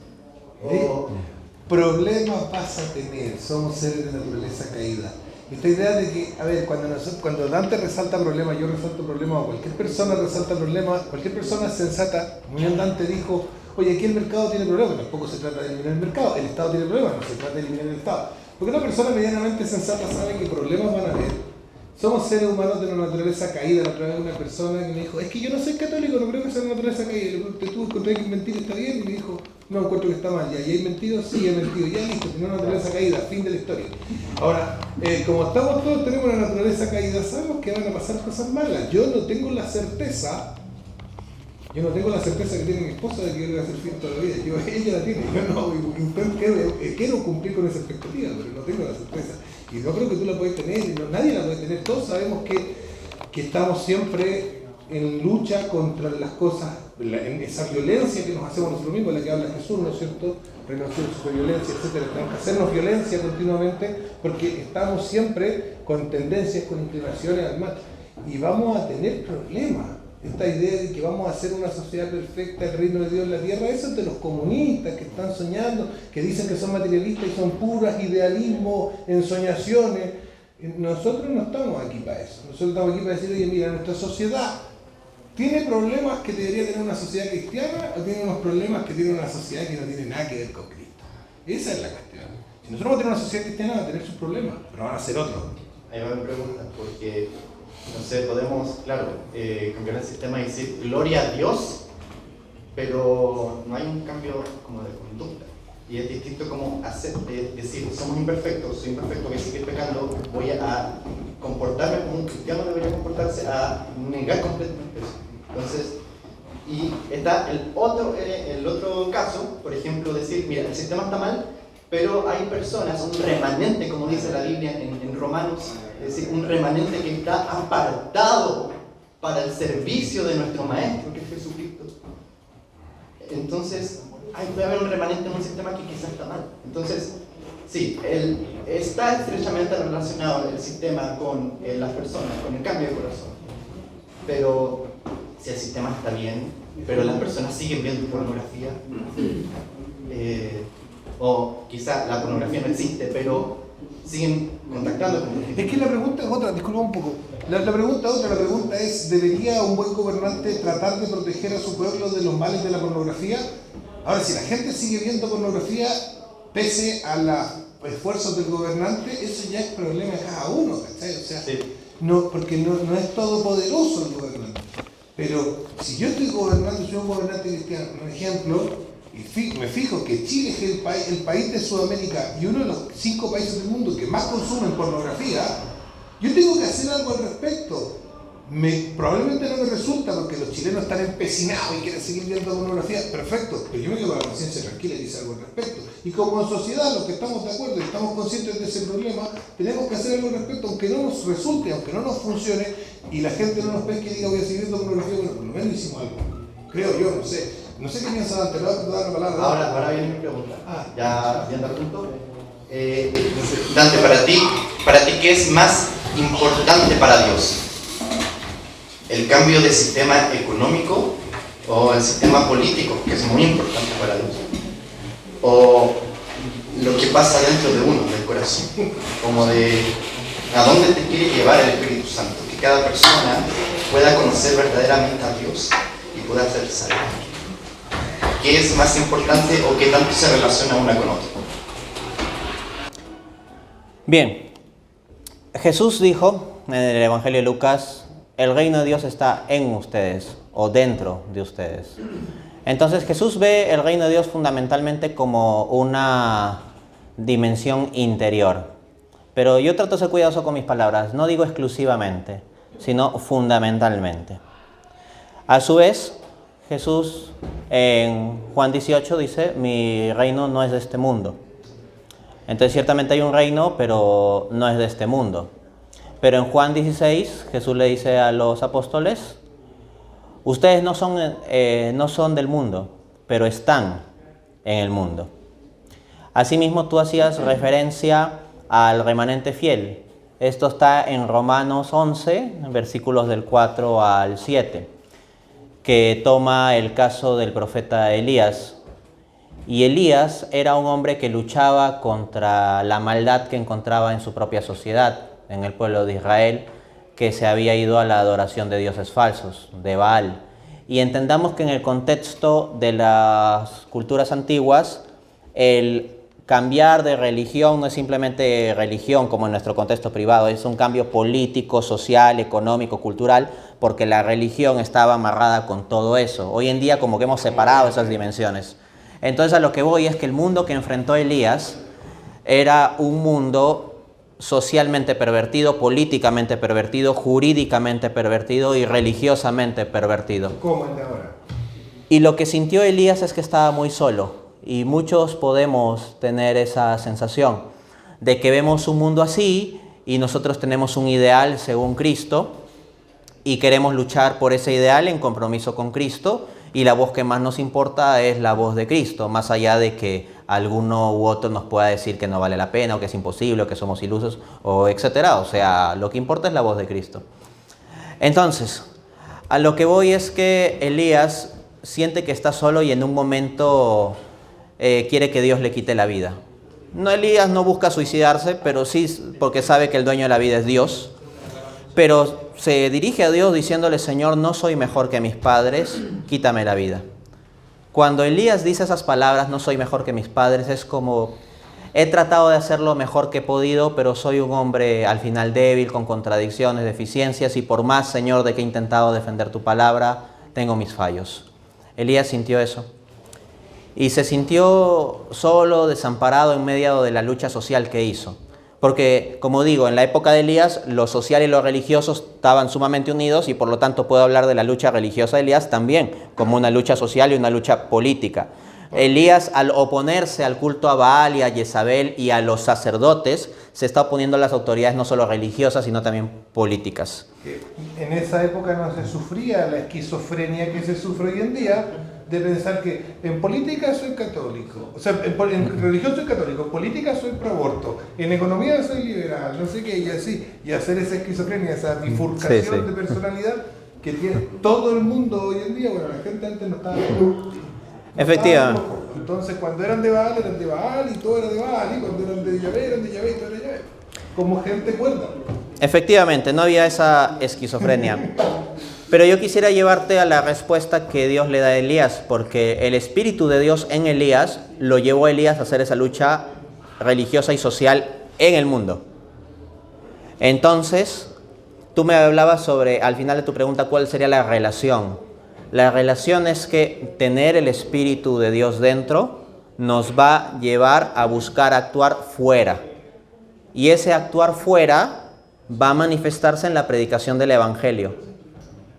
Problemas vas a tener, somos seres de naturaleza caída. Esta idea de que, a ver, cuando Dante resalta problemas, yo resalto problemas, o cualquier persona resalta problemas, cualquier persona sensata, muy bien Dante dijo, oye, aquí el mercado tiene problemas, tampoco se trata de eliminar el mercado, el Estado tiene problemas, no se trata de eliminar el Estado. Porque una persona medianamente sensata sabe que problemas van a haber. Somos seres humanos de una naturaleza caída. La otra vez una persona que me dijo, es que yo no soy católico, no creo que sea una naturaleza caída. Le pregunté, ¿tú encontré que mentir está bien? Y me dijo, no, encuentro que está mal. ¿Ya? ¿Y hay mentido? Sí, he mentido. Ya listo, tiene una naturaleza caída, fin de la historia. Ahora, como estamos todos, tenemos una naturaleza caída, sabemos que van a pasar cosas malas. Yo no tengo la certeza que tiene mi esposa de que yo le voy a hacer fiel toda la vida. Ella la tiene, yo no, quiero cumplir con esa expectativa, pero no tengo la certeza. Y no creo que tú la puedas tener, y nadie la puede tener. Todos sabemos que estamos siempre en lucha contra las cosas, en esa violencia que nos hacemos nosotros mismos, la que habla Jesús, ¿no es cierto? Renunciar a superviolencia, etc. Tenemos que hacernos violencia continuamente porque estamos siempre con tendencias, con inclinaciones al mal. Y vamos a tener problemas. Esta idea de que vamos a hacer una sociedad perfecta, el reino de Dios en la tierra, eso es de los comunistas que están soñando, que dicen que son materialistas y son puras idealismos, ensoñaciones. Nosotros no estamos aquí para eso. Nosotros estamos aquí para decir, oye, mira, nuestra sociedad tiene problemas que debería tener una sociedad cristiana o tiene unos problemas que tiene una sociedad que no tiene nada que ver con Cristo. Esa es la cuestión. Si nosotros vamos a tener una sociedad cristiana, va a tener sus problemas, pero van a ser otros. Ahí va mi pregunta, porque no sé, podemos, claro, cambiar el sistema y decir gloria a Dios, pero no hay un cambio como de conducta. Y es distinto como decir, somos imperfectos, soy imperfecto, voy a seguir pecando, voy a comportarme como un cristiano debería comportarse, a negar completamente eso. Entonces, y está el otro caso, por ejemplo, decir, mira, el sistema está mal, pero hay personas, un remanente, como dice la Biblia en Romanos, es decir, un remanente que está apartado para el servicio de nuestro Maestro, que es Jesucristo. Entonces, puede haber un remanente en un sistema que quizás está mal. Entonces, sí, está estrechamente relacionado el sistema con las personas, con el cambio de corazón. Pero si el sistema está bien, pero las personas siguen viendo pornografía, o quizá la pornografía no existe, pero siguen contactando con la gente. Es que la pregunta es otra, disculpa un poco. La pregunta es otra, la pregunta es, ¿debería un buen gobernante tratar de proteger a su pueblo de los males de la pornografía? Ahora, si la gente sigue viendo pornografía, pese a los esfuerzos del gobernante, eso ya es problema de cada uno, ¿cachai? O sea, sí. No, porque no es todopoderoso el gobernante. Pero si yo estoy gobernando, soy un gobernante cristiano, por ejemplo, y me fijo que Chile es el país de Sudamérica y uno de los 5 países del mundo que más consumen pornografía, yo tengo que hacer algo al respecto. Probablemente no me resulta porque los chilenos están empecinados y quieren seguir viendo pornografía, perfecto, pero yo me quedo con la conciencia tranquila y hice algo al respecto. Y como sociedad, los que estamos de acuerdo y estamos conscientes de ese problema, tenemos que hacer algo al respecto, aunque no nos resulte, aunque no nos funcione, y la gente no nos ve que diga voy a seguir viendo pornografía, bueno, por lo menos hicimos algo. Creo yo, no sé. No sé qué piensa Dante, le voy a dar la palabra. Ahora viene mi pregunta. Ya viendo al punto. Dante, para ti, ¿qué es más importante para Dios? ¿El cambio de sistema económico o el sistema político, que es muy importante para Dios? ¿O lo que pasa dentro de uno, del corazón? Como de a dónde te quiere llevar el Espíritu Santo, que cada persona pueda conocer verdaderamente a Dios y pueda ser salvo. ¿Qué es más importante o qué tanto se relaciona una con otra? Bien, Jesús dijo en el Evangelio de Lucas, el reino de Dios está en ustedes o dentro de ustedes. Entonces Jesús ve el reino de Dios fundamentalmente como una dimensión interior. Pero yo trato de ser cuidadoso con mis palabras, no digo exclusivamente, sino fundamentalmente. A su vez, Jesús en Juan 18 dice, mi reino no es de este mundo. Entonces ciertamente hay un reino, pero no es de este mundo. Pero en Juan 16, Jesús le dice a los apóstoles, ustedes no son del mundo, pero están en el mundo. Asimismo, tú hacías referencia al remanente fiel. Esto está en Romanos 11, versículos del 4 al 7, que toma el caso del profeta Elías. Y Elías era un hombre que luchaba contra la maldad que encontraba en su propia sociedad, en el pueblo de Israel, que se había ido a la adoración de dioses falsos, de Baal. Y entendamos que en el contexto de las culturas antiguas, el cambiar de religión no es simplemente religión como en nuestro contexto privado, es un cambio político, social, económico, cultural, porque la religión estaba amarrada con todo eso. Hoy en día como que hemos separado esas dimensiones. Entonces a lo que voy es que el mundo que enfrentó Elías era un mundo socialmente pervertido, políticamente pervertido, jurídicamente pervertido y religiosamente pervertido. ¿Cómo es de ahora? Y lo que sintió Elías es que estaba muy solo. Y muchos podemos tener esa sensación de que vemos un mundo así y nosotros tenemos un ideal según Cristo y queremos luchar por ese ideal en compromiso con Cristo, y la voz que más nos importa es la voz de Cristo, más allá de que alguno u otro nos pueda decir que no vale la pena o que es imposible o que somos ilusos o etcétera. O sea, lo que importa es la voz de Cristo. Entonces, a lo que voy es que Elías siente que está solo y en un momento quiere que Dios le quite la vida. No, Elías no busca suicidarse, pero sí porque sabe que el dueño de la vida es Dios. Pero se dirige a Dios diciéndole, Señor, no soy mejor que mis padres, quítame la vida. Cuando Elías dice esas palabras, no soy mejor que mis padres, es como, he tratado de hacer lo mejor que he podido, pero soy un hombre al final débil, con contradicciones, deficiencias, y por más, Señor, de que he intentado defender tu palabra, tengo mis fallos. Elías sintió eso. Y se sintió solo, desamparado en medio de la lucha social que hizo. Porque, como digo, en la época de Elías, lo social y lo religioso estaban sumamente unidos y por lo tanto puedo hablar de la lucha religiosa de Elías también, como una lucha social y una lucha política. Elías, al oponerse al culto a Baal y a Jezabel y a los sacerdotes, se está oponiendo a las autoridades no solo religiosas, sino también políticas. En esa época no se sufría la esquizofrenia que se sufre hoy en día, de pensar que en política soy católico, o sea, en religión soy católico, en política soy pro aborto, en economía soy liberal, no sé qué, y así, y hacer esa esquizofrenia, esa bifurcación de personalidad que tiene todo el mundo hoy en día. Bueno, la gente antes no estaba Efectivamente. Entonces cuando eran de Baal y todo era de Baal, y cuando eran de Yahvé y todo era de Yahvé, como gente cuerda. Efectivamente, no había esa esquizofrenia. Pero yo quisiera llevarte a la respuesta que Dios le da a Elías, porque el Espíritu de Dios en Elías lo llevó a Elías a hacer esa lucha religiosa y social en el mundo. Entonces, tú me hablabas sobre, al final de tu pregunta, ¿cuál sería la relación? La relación es que tener el Espíritu de Dios dentro nos va a llevar a buscar actuar fuera. Y ese actuar fuera va a manifestarse en la predicación del Evangelio.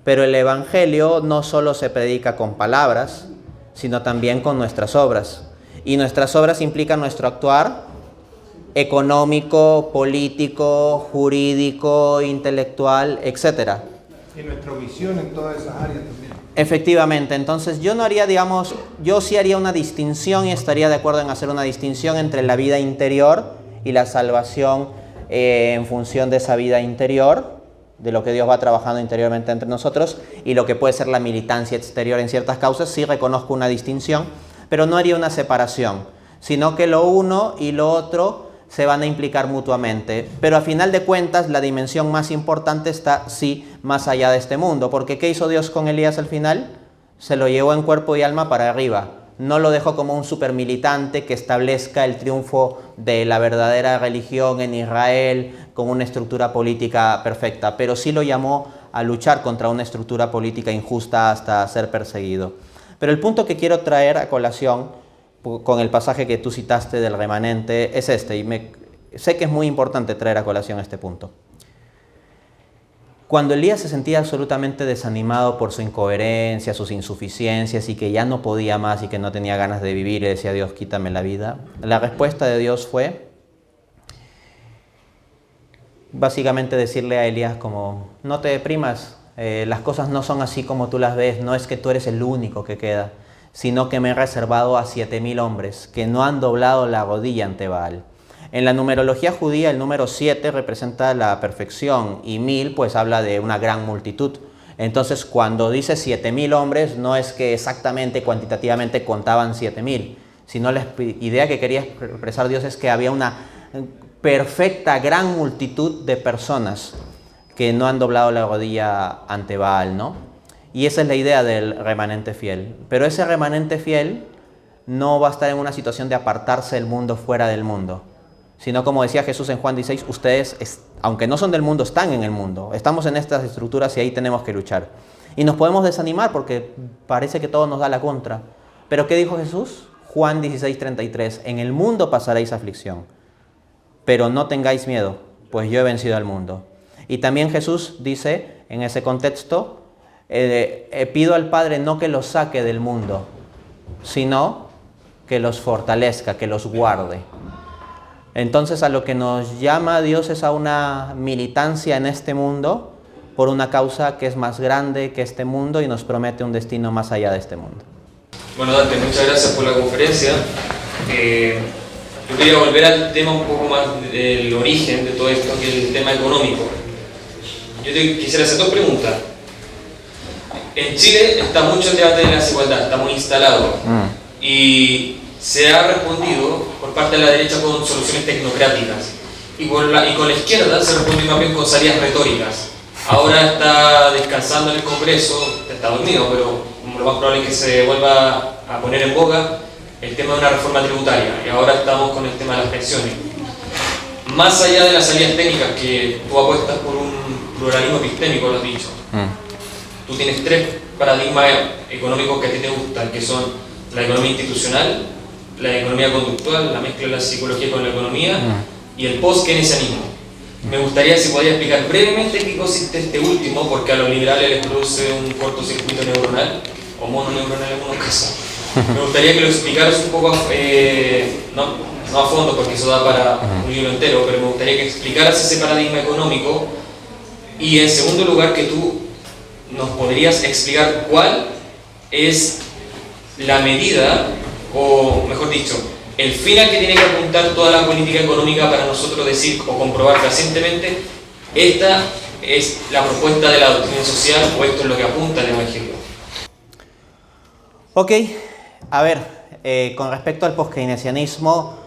Pero el Evangelio no solo se predica con palabras, sino también con nuestras obras. Y nuestras obras implican nuestro actuar económico, político, jurídico, intelectual, etc. Y nuestra misión en todas esas áreas también. Efectivamente, entonces yo no haría, yo sí haría una distinción y estaría de acuerdo en hacer una distinción entre la vida interior y la salvación en función de esa vida interior, de lo que Dios va trabajando interiormente entre nosotros, y lo que puede ser la militancia exterior en ciertas causas. Sí reconozco una distinción, pero no haría una separación, sino que lo uno y lo otro se van a implicar mutuamente. Pero a final de cuentas, la dimensión más importante está, sí, más allá de este mundo. Porque ¿qué hizo Dios con Elías al final? Se lo llevó en cuerpo y alma para arriba. No lo dejó como un supermilitante que establezca el triunfo de la verdadera religión en Israel con una estructura política perfecta, pero sí lo llamó a luchar contra una estructura política injusta hasta ser perseguido. Pero el punto que quiero traer a colación con el pasaje que tú citaste del remanente es este, y sé que es muy importante traer a colación este punto. Cuando Elías se sentía absolutamente desanimado por su incoherencia, sus insuficiencias y que ya no podía más y que no tenía ganas de vivir y decía, Dios, quítame la vida, la respuesta de Dios fue básicamente decirle a Elías como, no te deprimas, las cosas no son así como tú las ves, no es que tú eres el único que queda, sino que me he reservado a 7,000 hombres que no han doblado la rodilla ante Baal. En la numerología judía el número 7 representa la perfección y 1000 pues habla de una gran multitud. Entonces cuando dice 7,000 hombres no es que exactamente cuantitativamente contaban 7,000, sino la idea que quería expresar Dios es que había una perfecta gran multitud de personas que no han doblado la rodilla ante Baal, ¿no? Y esa es la idea del remanente fiel. Pero ese remanente fiel no va a estar en una situación de apartarse del mundo fuera del mundo, sino como decía Jesús en Juan 16, ustedes, aunque no son del mundo, están en el mundo. Estamos en estas estructuras y ahí tenemos que luchar. Y nos podemos desanimar porque parece que todo nos da la contra. Pero ¿qué dijo Jesús? Juan 16:33, en el mundo pasaréis aflicción, pero no tengáis miedo, pues yo he vencido al mundo. Y también Jesús dice en ese contexto, pido al Padre no que los saque del mundo, sino que los fortalezca, que los guarde. Entonces a lo que nos llama Dios es a una militancia en este mundo por una causa que es más grande que este mundo y nos promete un destino más allá de este mundo. Bueno, Dante, muchas gracias por la conferencia. Yo quería volver al tema un poco más del origen de todo esto, que es el tema económico. Yo te quisiera hacer dos preguntas. En Chile está mucho el debate de la desigualdad, está muy instalado. Y se ha respondido por parte de la derecha con soluciones tecnocráticas. Y con la izquierda se responde más bien con salidas retóricas. Ahora está descansando en el Congreso, está dormido, pero lo más probable es que se vuelva a poner en boga el tema de una reforma tributaria. Y ahora estamos con el tema de las pensiones. Más allá de las salidas técnicas que tú apuestas por un pluralismo epistémico, lo has dicho. Tú tienes 3 paradigmas económicos que a ti te gustan, que son la economía institucional, la economía conductual, la mezcla de la psicología con la economía y el post-keynesianismo. Me gustaría si podías explicar brevemente qué consiste este último, porque a los liberales les produce un cortocircuito neuronal o mononeuronal en algunos casos. Me gustaría que lo explicaras un poco, no a fondo porque eso da para un libro entero, pero me gustaría que explicaras ese paradigma económico y en segundo lugar que tú nos podrías explicar cuál es la medida, o mejor dicho, el fin al que tiene que apuntar toda la política económica para nosotros decir o comprobar fehacientemente esta es la propuesta de la doctrina social o esto es lo que apunta el Evangelio. Ok, a ver, con respecto al post-keynesianismo,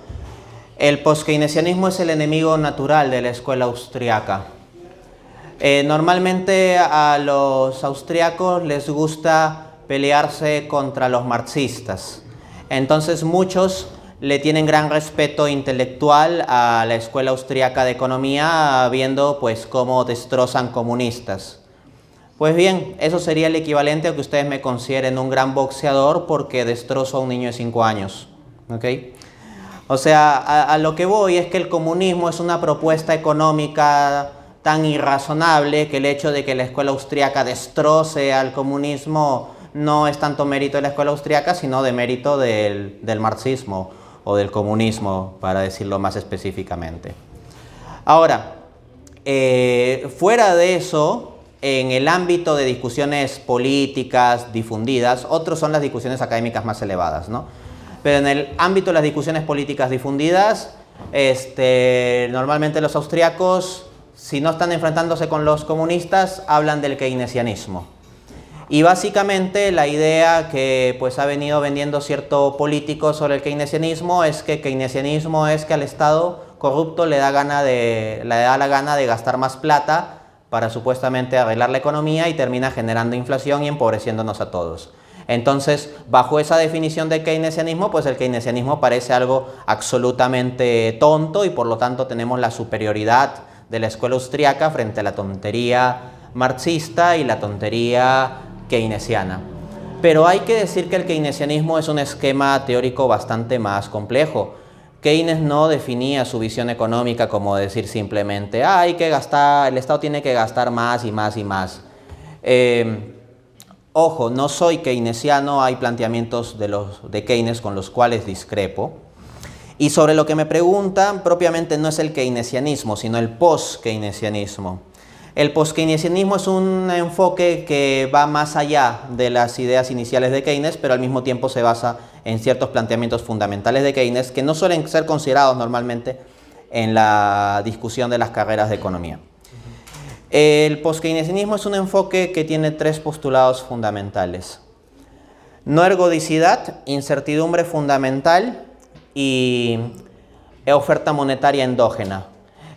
el post-keynesianismo es el enemigo natural de la escuela austriaca. Normalmente a los austriacos les gusta pelearse contra los marxistas. Entonces muchos le tienen gran respeto intelectual a la escuela austriaca de economía, viendo pues cómo destrozan comunistas. Pues bien, eso sería el equivalente a que ustedes me consideren un gran boxeador porque destrozo a un niño de 5 años. ¿Ok? O sea, a lo que voy es que el comunismo es una propuesta económica tan irrazonable que el hecho de que la escuela austriaca destroce al comunismo no es tanto mérito de la escuela austriaca, sino de mérito del marxismo o del comunismo, para decirlo más específicamente. Ahora, fuera de eso, en el ámbito de discusiones políticas difundidas, otros son las discusiones académicas más elevadas, ¿no? Pero en el ámbito de las discusiones políticas difundidas, normalmente los austriacos, si no están enfrentándose con los comunistas, hablan del keynesianismo. Y básicamente la idea que pues ha venido vendiendo cierto político sobre el keynesianismo es que keynesianismo es que al Estado corrupto le da la gana de gastar más plata para supuestamente arreglar la economía y termina generando inflación y empobreciéndonos a todos. Entonces, bajo esa definición de keynesianismo, pues el keynesianismo parece algo absolutamente tonto y por lo tanto tenemos la superioridad de la escuela austriaca frente a la tontería marxista y la tontería keynesiana. Pero hay que decir que el keynesianismo es un esquema teórico bastante más complejo. Keynes no definía su visión económica como decir simplemente, hay que gastar, el Estado tiene que gastar más y más y más. Ojo, no soy keynesiano, hay planteamientos de Keynes con los cuales discrepo. Y sobre lo que me preguntan, propiamente no es el keynesianismo, sino el post-keynesianismo. El post-keynesianismo es un enfoque que va más allá de las ideas iniciales de Keynes, pero al mismo tiempo se basa en ciertos planteamientos fundamentales de Keynes que no suelen ser considerados normalmente en la discusión de las carreras de economía. El post-keynesianismo es un enfoque que tiene tres postulados fundamentales: no ergodicidad, incertidumbre fundamental y oferta monetaria endógena.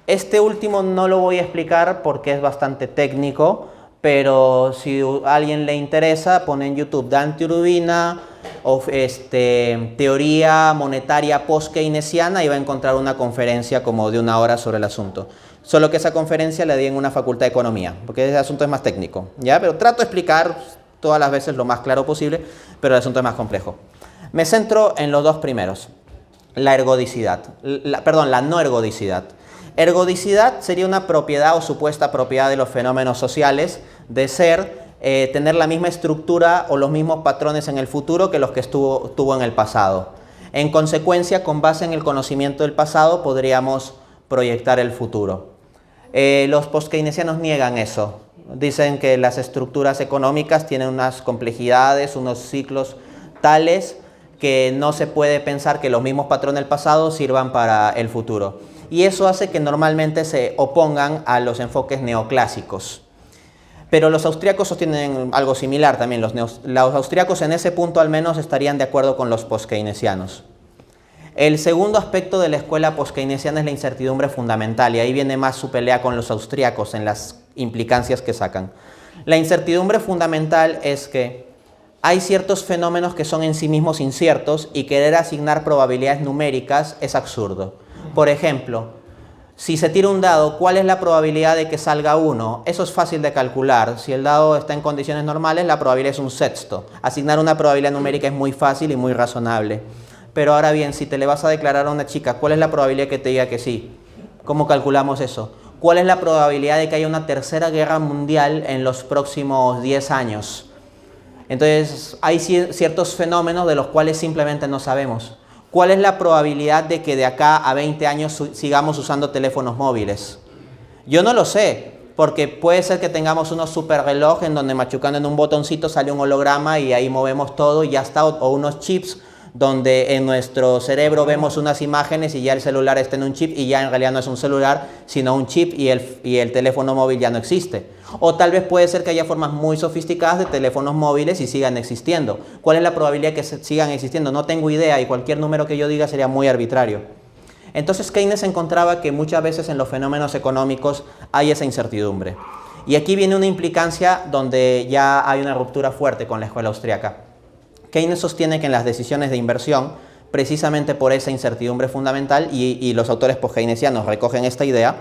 Este último no lo voy a explicar porque es bastante técnico, pero si a alguien le interesa, pone en YouTube Dante Urbina o teoría monetaria post-keynesiana y va a encontrar una conferencia como de 1 hora sobre el asunto. Solo que esa conferencia la di en una facultad de economía, porque ese asunto es más técnico, ¿ya? Pero trato de explicar todas las veces lo más claro posible, pero el asunto es más complejo. Me centro en los dos primeros, la ergodicidad, la no ergodicidad. Ergodicidad sería una propiedad o supuesta propiedad de los fenómenos sociales de ser, tener la misma estructura o los mismos patrones en el futuro que los que tuvo en el pasado. En consecuencia, con base en el conocimiento del pasado, podríamos proyectar el futuro. Los post-keynesianos niegan eso. Dicen que las estructuras económicas tienen unas complejidades, unos ciclos tales que no se puede pensar que los mismos patrones del pasado sirvan para el futuro. Y eso hace que normalmente se opongan a los enfoques neoclásicos. Pero los austríacos sostienen algo similar también. Los austríacos en ese punto al menos estarían de acuerdo con los post-keynesianos. El segundo aspecto de la escuela post-keynesiana es la incertidumbre fundamental, y ahí viene más su pelea con los austríacos en las implicancias que sacan. La incertidumbre fundamental es que hay ciertos fenómenos que son en sí mismos inciertos y querer asignar probabilidades numéricas es absurdo. Por ejemplo, si se tira un dado, ¿cuál es la probabilidad de que salga 1? Eso es fácil de calcular. Si el dado está en condiciones normales, la probabilidad es un sexto. Asignar una probabilidad numérica es muy fácil y muy razonable. Pero ahora bien, si te le vas a declarar a una chica, ¿cuál es la probabilidad que te diga que sí? ¿Cómo calculamos eso? ¿Cuál es la probabilidad de que haya una tercera guerra mundial en los próximos 10 años? Entonces, hay ciertos fenómenos de los cuales simplemente no sabemos. ¿Cuál es la probabilidad de que de acá a 20 años sigamos usando teléfonos móviles? Yo no lo sé, porque puede ser que tengamos unos super relojes en donde machucando en un botoncito sale un holograma y ahí movemos todo y ya está, o unos chips donde en nuestro cerebro vemos unas imágenes y ya el celular está en un chip y ya en realidad no es un celular, sino un chip y el teléfono móvil ya no existe. O tal vez puede ser que haya formas muy sofisticadas de teléfonos móviles y sigan existiendo. ¿Cuál es la probabilidad de que sigan existiendo? No tengo idea y cualquier número que yo diga sería muy arbitrario. Entonces Keynes encontraba que muchas veces en los fenómenos económicos hay esa incertidumbre. Y aquí viene una implicancia donde ya hay una ruptura fuerte con la escuela austríaca. Keynes sostiene que en las decisiones de inversión, precisamente por esa incertidumbre fundamental, y los autores post-keynesianos recogen esta idea,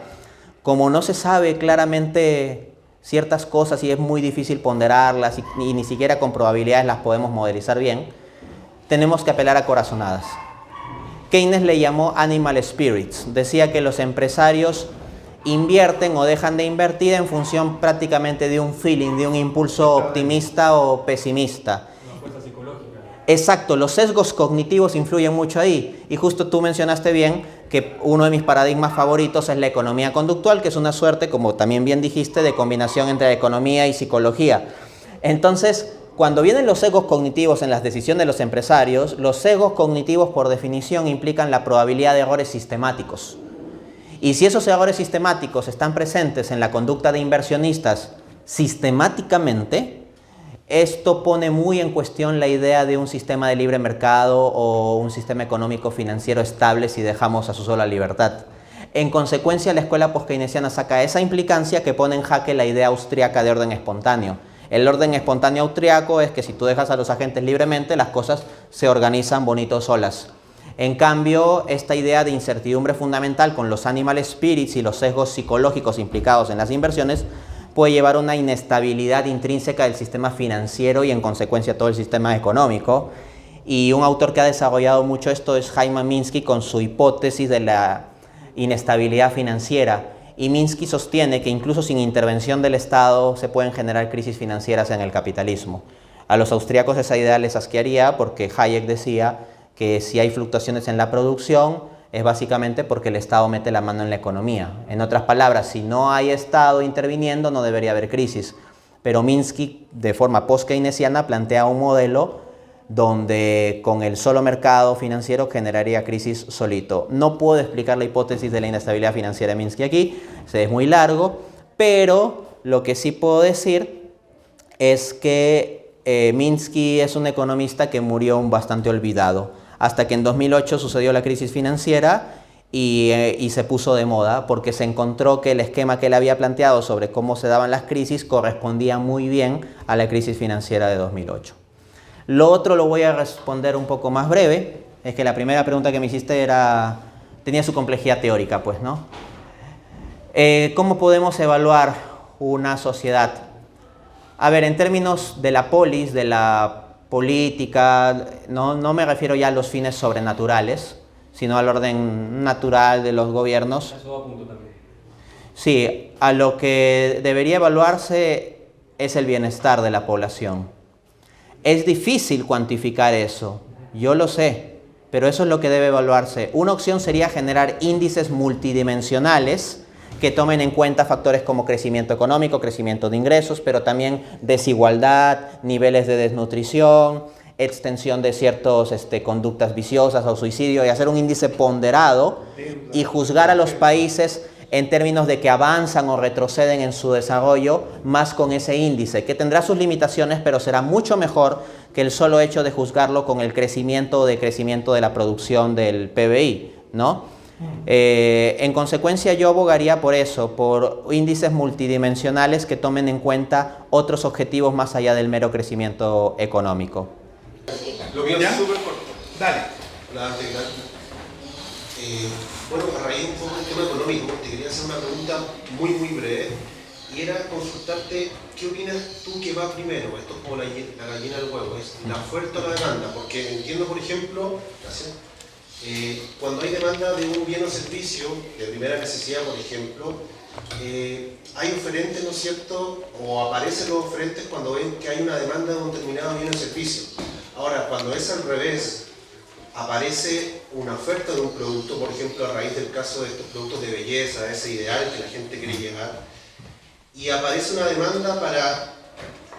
como no se sabe claramente ciertas cosas y es muy difícil ponderarlas y ni siquiera con probabilidades las podemos modelizar bien, tenemos que apelar a corazonadas. Keynes le llamó animal spirits. Decía que los empresarios invierten o dejan de invertir en función prácticamente de un feeling, de un impulso optimista o pesimista. Exacto, los sesgos cognitivos influyen mucho ahí. Y justo tú mencionaste bien que uno de mis paradigmas favoritos es la economía conductual, que es una suerte, como también bien dijiste, de combinación entre economía y psicología. Entonces, cuando vienen los sesgos cognitivos en las decisiones de los empresarios, los sesgos cognitivos por definición implican la probabilidad de errores sistemáticos. Y si esos errores sistemáticos están presentes en la conducta de inversionistas sistemáticamente, esto pone muy en cuestión la idea de un sistema de libre mercado o un sistema económico financiero estable si dejamos a su sola libertad. En consecuencia, la escuela post-keynesiana saca esa implicancia que pone en jaque la idea austríaca de orden espontáneo. El orden espontáneo austriaco es que si tú dejas a los agentes libremente, las cosas se organizan bonitos solas. En cambio, esta idea de incertidumbre fundamental con los animal spirits y los sesgos psicológicos implicados en las inversiones puede llevar a una inestabilidad intrínseca del sistema financiero y en consecuencia todo el sistema económico. y un autor que ha desarrollado mucho esto es Hyman Minsky con su hipótesis de la inestabilidad financiera. Y Minsky sostiene que incluso sin intervención del Estado se pueden generar crisis financieras en el capitalismo. A los austríacos esa idea les asquearía porque Hayek decía que si hay fluctuaciones en la producción es básicamente porque el Estado mete la mano en la economía. En otras palabras, si no hay Estado interviniendo no debería haber crisis. Pero Minsky, de forma post-keynesiana, plantea un modelo donde con el solo mercado financiero generaría crisis solito. No puedo explicar la hipótesis de la inestabilidad financiera de Minsky aquí, es muy largo, pero lo que sí puedo decir es que Minsky es un economista que murió bastante olvidado, hasta que en 2008 sucedió la crisis financiera y se puso de moda porque se encontró que el esquema que él había planteado sobre cómo se daban las crisis correspondía muy bien a la crisis financiera de 2008. Lo otro lo voy a responder un poco más breve, es que la primera pregunta que me hiciste tenía su complejidad teórica, pues, ¿no? ¿Cómo podemos evaluar una sociedad? A ver, en términos de la polis, de la política, no me refiero ya a los fines sobrenaturales, sino al orden natural de los gobiernos. Eso apunto también. Sí, a lo que debería evaluarse es el bienestar de la población. Es difícil cuantificar eso, yo lo sé, pero eso es lo que debe evaluarse. Una opción sería generar índices multidimensionales que tomen en cuenta factores como crecimiento económico, crecimiento de ingresos, pero también desigualdad, niveles de desnutrición, extensión de ciertas conductas viciosas o suicidio, y hacer un índice ponderado y juzgar a los países en términos de que avanzan o retroceden en su desarrollo más con ese índice, que tendrá sus limitaciones, pero será mucho mejor que el solo hecho de juzgarlo con el crecimiento o decrecimiento de la producción del PBI, ¿no? En consecuencia, yo abogaría por eso, por índices multidimensionales que tomen en cuenta otros objetivos más allá del mero crecimiento económico. Lo mío es súper corto. Dale. Hola, bueno, a raíz un poco del tema económico, te quería hacer una pregunta muy breve, y era consultarte qué opinas tú que va primero. Esto es como la gallina del huevo, es la oferta o la demanda, porque entiendo, por ejemplo, cuando hay demanda de un bien o servicio de primera necesidad, por ejemplo, hay oferentes, ¿no es cierto?, o aparecen los oferentes cuando ven que hay una demanda de un determinado bien o servicio. Ahora, cuando es al revés, aparece una oferta de un producto, por ejemplo, a raíz del caso de estos productos de belleza, ese ideal que la gente quiere llegar, y aparece una demanda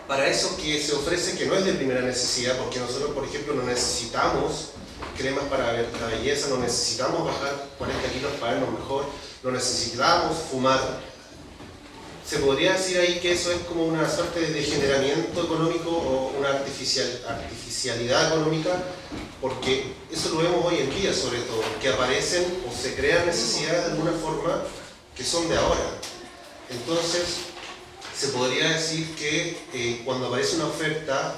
para eso que se ofrece que no es de primera necesidad, porque nosotros, por ejemplo, no necesitamos cremas para la belleza, no necesitamos bajar 40 kilos para vernos mejor, no necesitamos fumar. ¿Se podría decir ahí que eso es como una suerte de degeneramiento económico o una artificialidad económica? Porque eso lo vemos hoy en día, sobre todo, que aparecen o se crean necesidades de alguna forma que son de ahora. Entonces, se podría decir que cuando aparece una oferta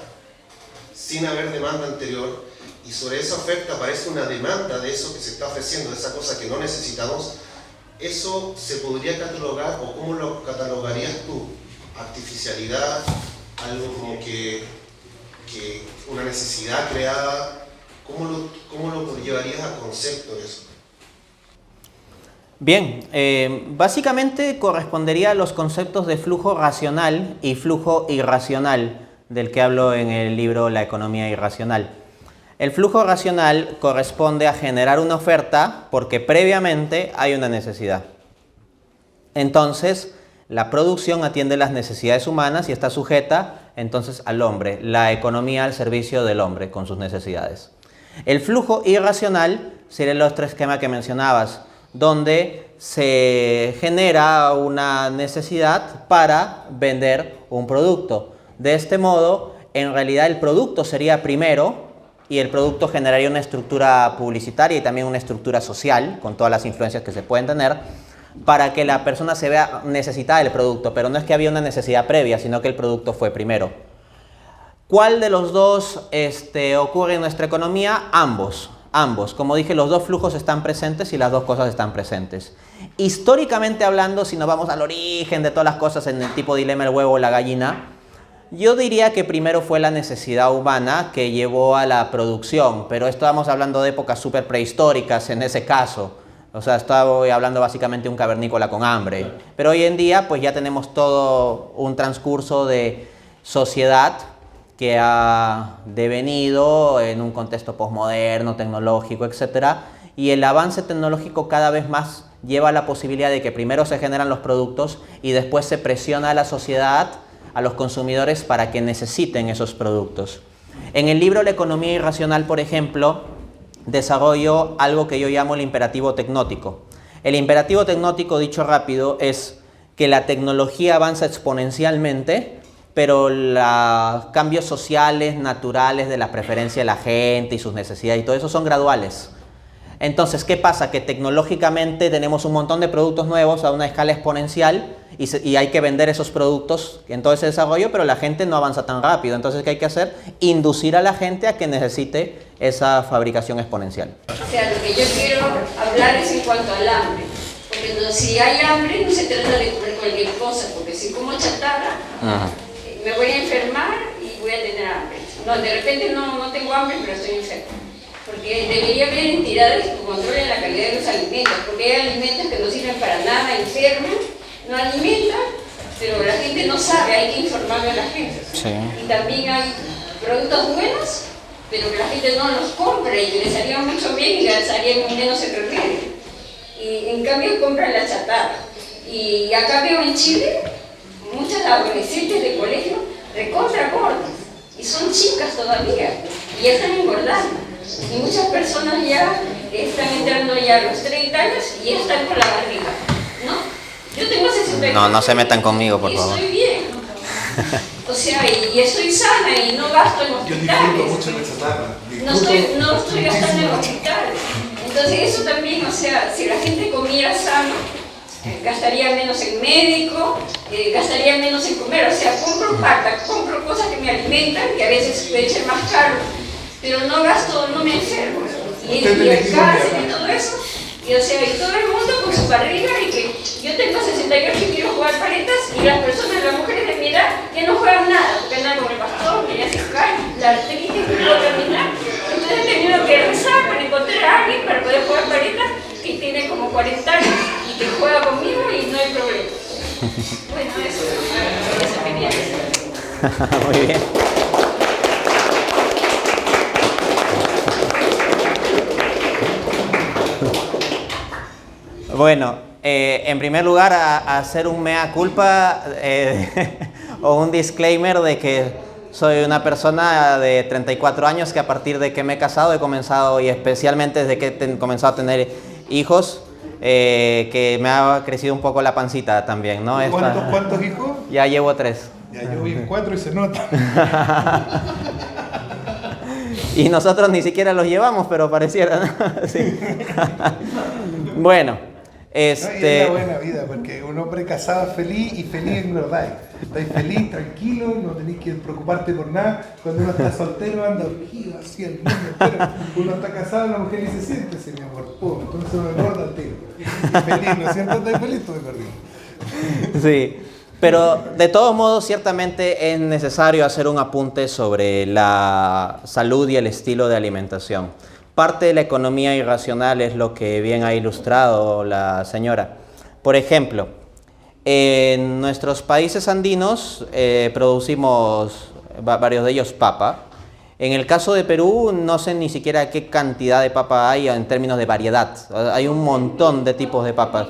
sin haber demanda anterior, y sobre esa oferta aparece una demanda de eso que se está ofreciendo, de esa cosa que no necesitamos, ¿eso se podría catalogar o cómo lo catalogarías tú? ¿Artificialidad? ¿Algo como que una necesidad creada? ¿Cómo lo llevarías al concepto de eso? Bien, básicamente correspondería a los conceptos de flujo racional y flujo irracional, del que hablo en el libro La economía irracional. El flujo racional corresponde a generar una oferta porque previamente hay una necesidad. Entonces, la producción atiende las necesidades humanas y está sujeta entonces al hombre, la economía al servicio del hombre con sus necesidades. El flujo irracional sería el otro esquema que mencionabas, donde se genera una necesidad para vender un producto. De este modo, en realidad el producto sería primero y el producto generaría una estructura publicitaria y también una estructura social, con todas las influencias que se pueden tener, para que la persona se vea necesitada del producto, pero no es que había una necesidad previa, sino que el producto fue primero. ¿Cuál de los dos ocurre en nuestra economía? Ambos. Como dije, los dos flujos están presentes y las dos cosas están presentes. Históricamente hablando, si nos vamos al origen de todas las cosas en el tipo dilema del huevo o la gallina, Yo diría que primero fue la necesidad humana que llevó a la producción, pero estamos hablando de épocas súper prehistóricas en ese caso. O sea, estoy hablando básicamente de un cavernícola con hambre. Pero hoy en día pues ya tenemos todo un transcurso de sociedad que ha devenido en un contexto posmoderno, tecnológico, etc. Y el avance tecnológico cada vez más lleva a la posibilidad de que primero se generan los productos y después se presiona a la sociedad, a los consumidores, para que necesiten esos productos. En el libro La economía irracional, por ejemplo, desarrollo algo que yo llamo el imperativo tecnótico. El imperativo tecnótico, dicho rápido, es que la tecnología avanza exponencialmente, pero los cambios sociales, naturales de la preferencia de la gente y sus necesidades y todo eso son graduales. Entonces, ¿qué pasa? Que tecnológicamente tenemos un montón de productos nuevos a una escala exponencial y hay que vender esos productos en todo ese desarrollo, pero la gente no avanza tan rápido. Entonces, ¿qué hay que hacer? Inducir a la gente a que necesite esa fabricación exponencial. O sea, lo que yo quiero hablar es en cuanto al hambre. Porque si hay hambre, no se trata de comer cualquier cosa, porque si como chatarra, me voy a enfermar y voy a tener hambre. No, de repente no tengo hambre, pero estoy enferma. Porque debería haber entidades que controlen la calidad de los alimentos, porque hay alimentos que no sirven para nada, enferman, no alimentan, pero la gente no sabe, hay que informarle a la gente. Sí. Y también hay productos buenos, pero que la gente no los compra y que les haría mucho bien y gastaría menos el remedio. Y en cambio compran la chatarra. Y acá veo en Chile muchas adolescentes de colegio recontra gordas, y son chicas todavía, y ya están engordando. Y muchas personas ya están entrando ya a los 30 años y ya están con la barriga, ¿no? Yo tengo 64. No se metan conmigo, por favor. Y estoy bien. O sea, y estoy sana y no gasto en hospitales. Yo disfruto mucho la chatarra. No estoy gastando en hospitales. Entonces eso también, o sea, si la gente comiera sano, gastaría menos en médico, gastaría menos en comer. O sea, compro cosas que me alimentan, que a veces puede ser más caro, pero no gasto, no me enfermo. Y el cáncer y todo eso, y o sea, y todo el mundo con su barriga, y que yo tengo 68 y quiero jugar paletas, y las personas, las mujeres de mi edad, ya no juegan nada, porque andan con el bastón, que ya se caen, la artritis, que no puedo caminar. Entonces he tenido que rezar para encontrar a alguien para poder jugar paletas, que tiene como 40 años, y que juega conmigo y no hay problema. Bueno, eso quería decir. Muy bien. Bueno, en primer lugar, hacer un mea culpa o un disclaimer de que soy una persona de 34 años que a partir de que me he casado he comenzado, y especialmente desde que he comenzado a tener hijos, que me ha crecido un poco la pancita también, ¿no? ¿Cuántos hijos? Ya llevo 3. Ya yo vi 4 y se nota. Y nosotros ni siquiera los llevamos, pero pareciera, ¿no? Sí. Bueno. No, y es la buena vida, porque un hombre casado es feliz y feliz en verdad. Estás feliz, tranquilo, no tenés que preocuparte por nada. Cuando uno está soltero anda orgido, así el mundo entero. Uno está casado, la mujer dice, siéntese mi amor, pum, entonces uno me gorda al tiro. Feliz, ¿no es cierto? ¿Estás feliz? Estoy perdido. Sí, pero de todos modos ciertamente es necesario hacer un apunte sobre la salud y el estilo de alimentación. Parte de la economía irracional es lo que bien ha ilustrado la señora. Por ejemplo, en nuestros países andinos producimos varios de ellos papa. En el caso de Perú no sé ni siquiera qué cantidad de papa hay en términos de variedad. Hay un montón de tipos de papas.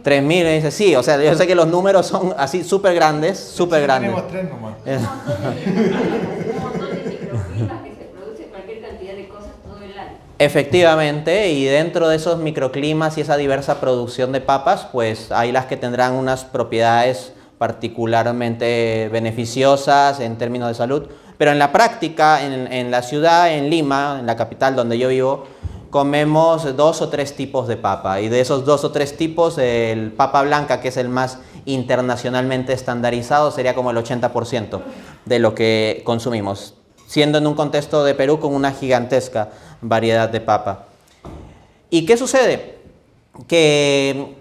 3.000, dice, sí, o sea, yo sé que los números son así súper grandes, súper grandes. Tenemos 3 nomás. Efectivamente, y dentro de esos microclimas y esa diversa producción de papas, pues hay las que tendrán unas propiedades particularmente beneficiosas en términos de salud, pero en la práctica, en la ciudad, en Lima, en la capital donde yo vivo, comemos 2 o 3 tipos de papa, y de esos 2 o 3 tipos, el papa blanca, que es el más internacionalmente estandarizado, sería como el 80% de lo que consumimos, siendo en un contexto de Perú con una gigantesca variedad de papa. ¿Y qué sucede? Que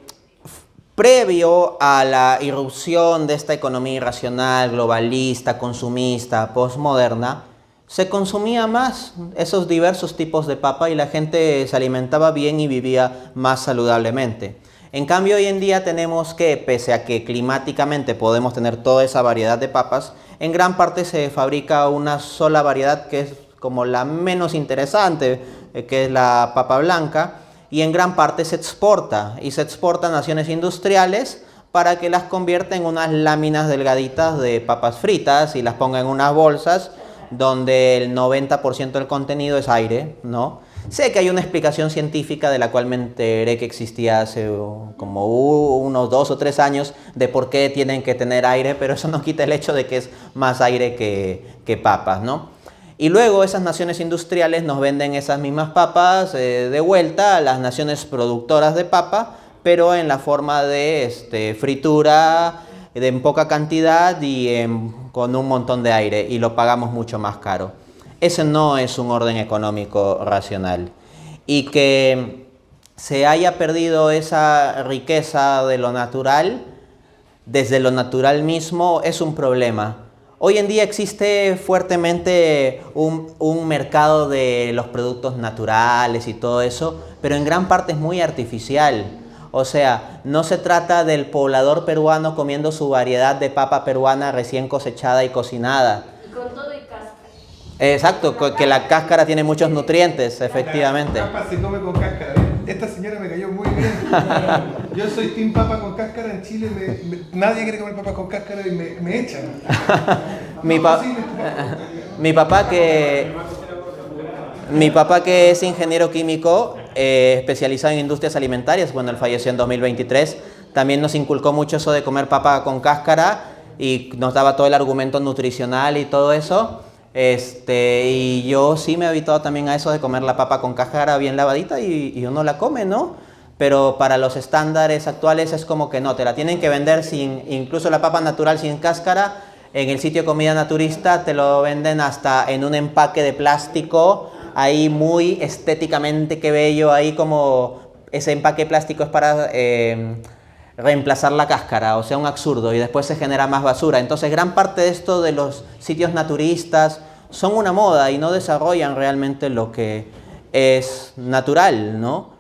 Previo a la irrupción de esta economía irracional, globalista, consumista, postmoderna, se consumía más esos diversos tipos de papa y la gente se alimentaba bien y vivía más saludablemente. En cambio, hoy en día tenemos que, pese a que climáticamente podemos tener toda esa variedad de papas, en gran parte se fabrica una sola variedad que es como la menos interesante, que es la papa blanca, y en gran parte se exporta, y se exporta a naciones industriales para que las convierta en unas láminas delgaditas de papas fritas y las ponga en unas bolsas donde el 90% del contenido es aire, ¿no? Sé que hay una explicación científica de la cual me enteré que existía hace como unos 2 o 3 años de por qué tienen que tener aire, pero eso no quita el hecho de que es más aire que papas, ¿no? Y luego esas naciones industriales nos venden esas mismas papas de vuelta a las naciones productoras de papa, pero en la forma de fritura, en poca cantidad y con un montón de aire, y lo pagamos mucho más caro. Ese no es un orden económico racional. Y que se haya perdido esa riqueza de lo natural, desde lo natural mismo, es un problema. Hoy en día existe fuertemente un mercado de los productos naturales y todo eso, pero en gran parte es muy artificial. O sea, no se trata del poblador peruano comiendo su variedad de papa peruana recién cosechada y cocinada. Y con todo y cáscara. Exacto, que la cáscara tiene muchos nutrientes, efectivamente. La papa se come con cáscara. Esta señora me cayó muy bien. Yo soy team papa con cáscara en Chile. Nadie quiere comer papas con cáscara y me echan. Mi papá que es ingeniero químico, especializado en industrias alimentarias, bueno, él falleció en 2023, también nos inculcó mucho eso de comer papa con cáscara y nos daba todo el argumento nutricional y todo eso. Y yo sí me he habituado también a eso de comer la papa con cáscara bien lavadita y uno la come, ¿no? Pero para los estándares actuales es como que no, te la tienen que vender incluso la papa natural sin cáscara. En el sitio de comida naturista te lo venden hasta en un empaque de plástico, ahí muy estéticamente, qué bello, ahí como ese empaque plástico es para reemplazar la cáscara, o sea, un absurdo, y después se genera más basura. Entonces, gran parte de esto de los sitios naturistas son una moda y no desarrollan realmente lo que es natural, ¿no?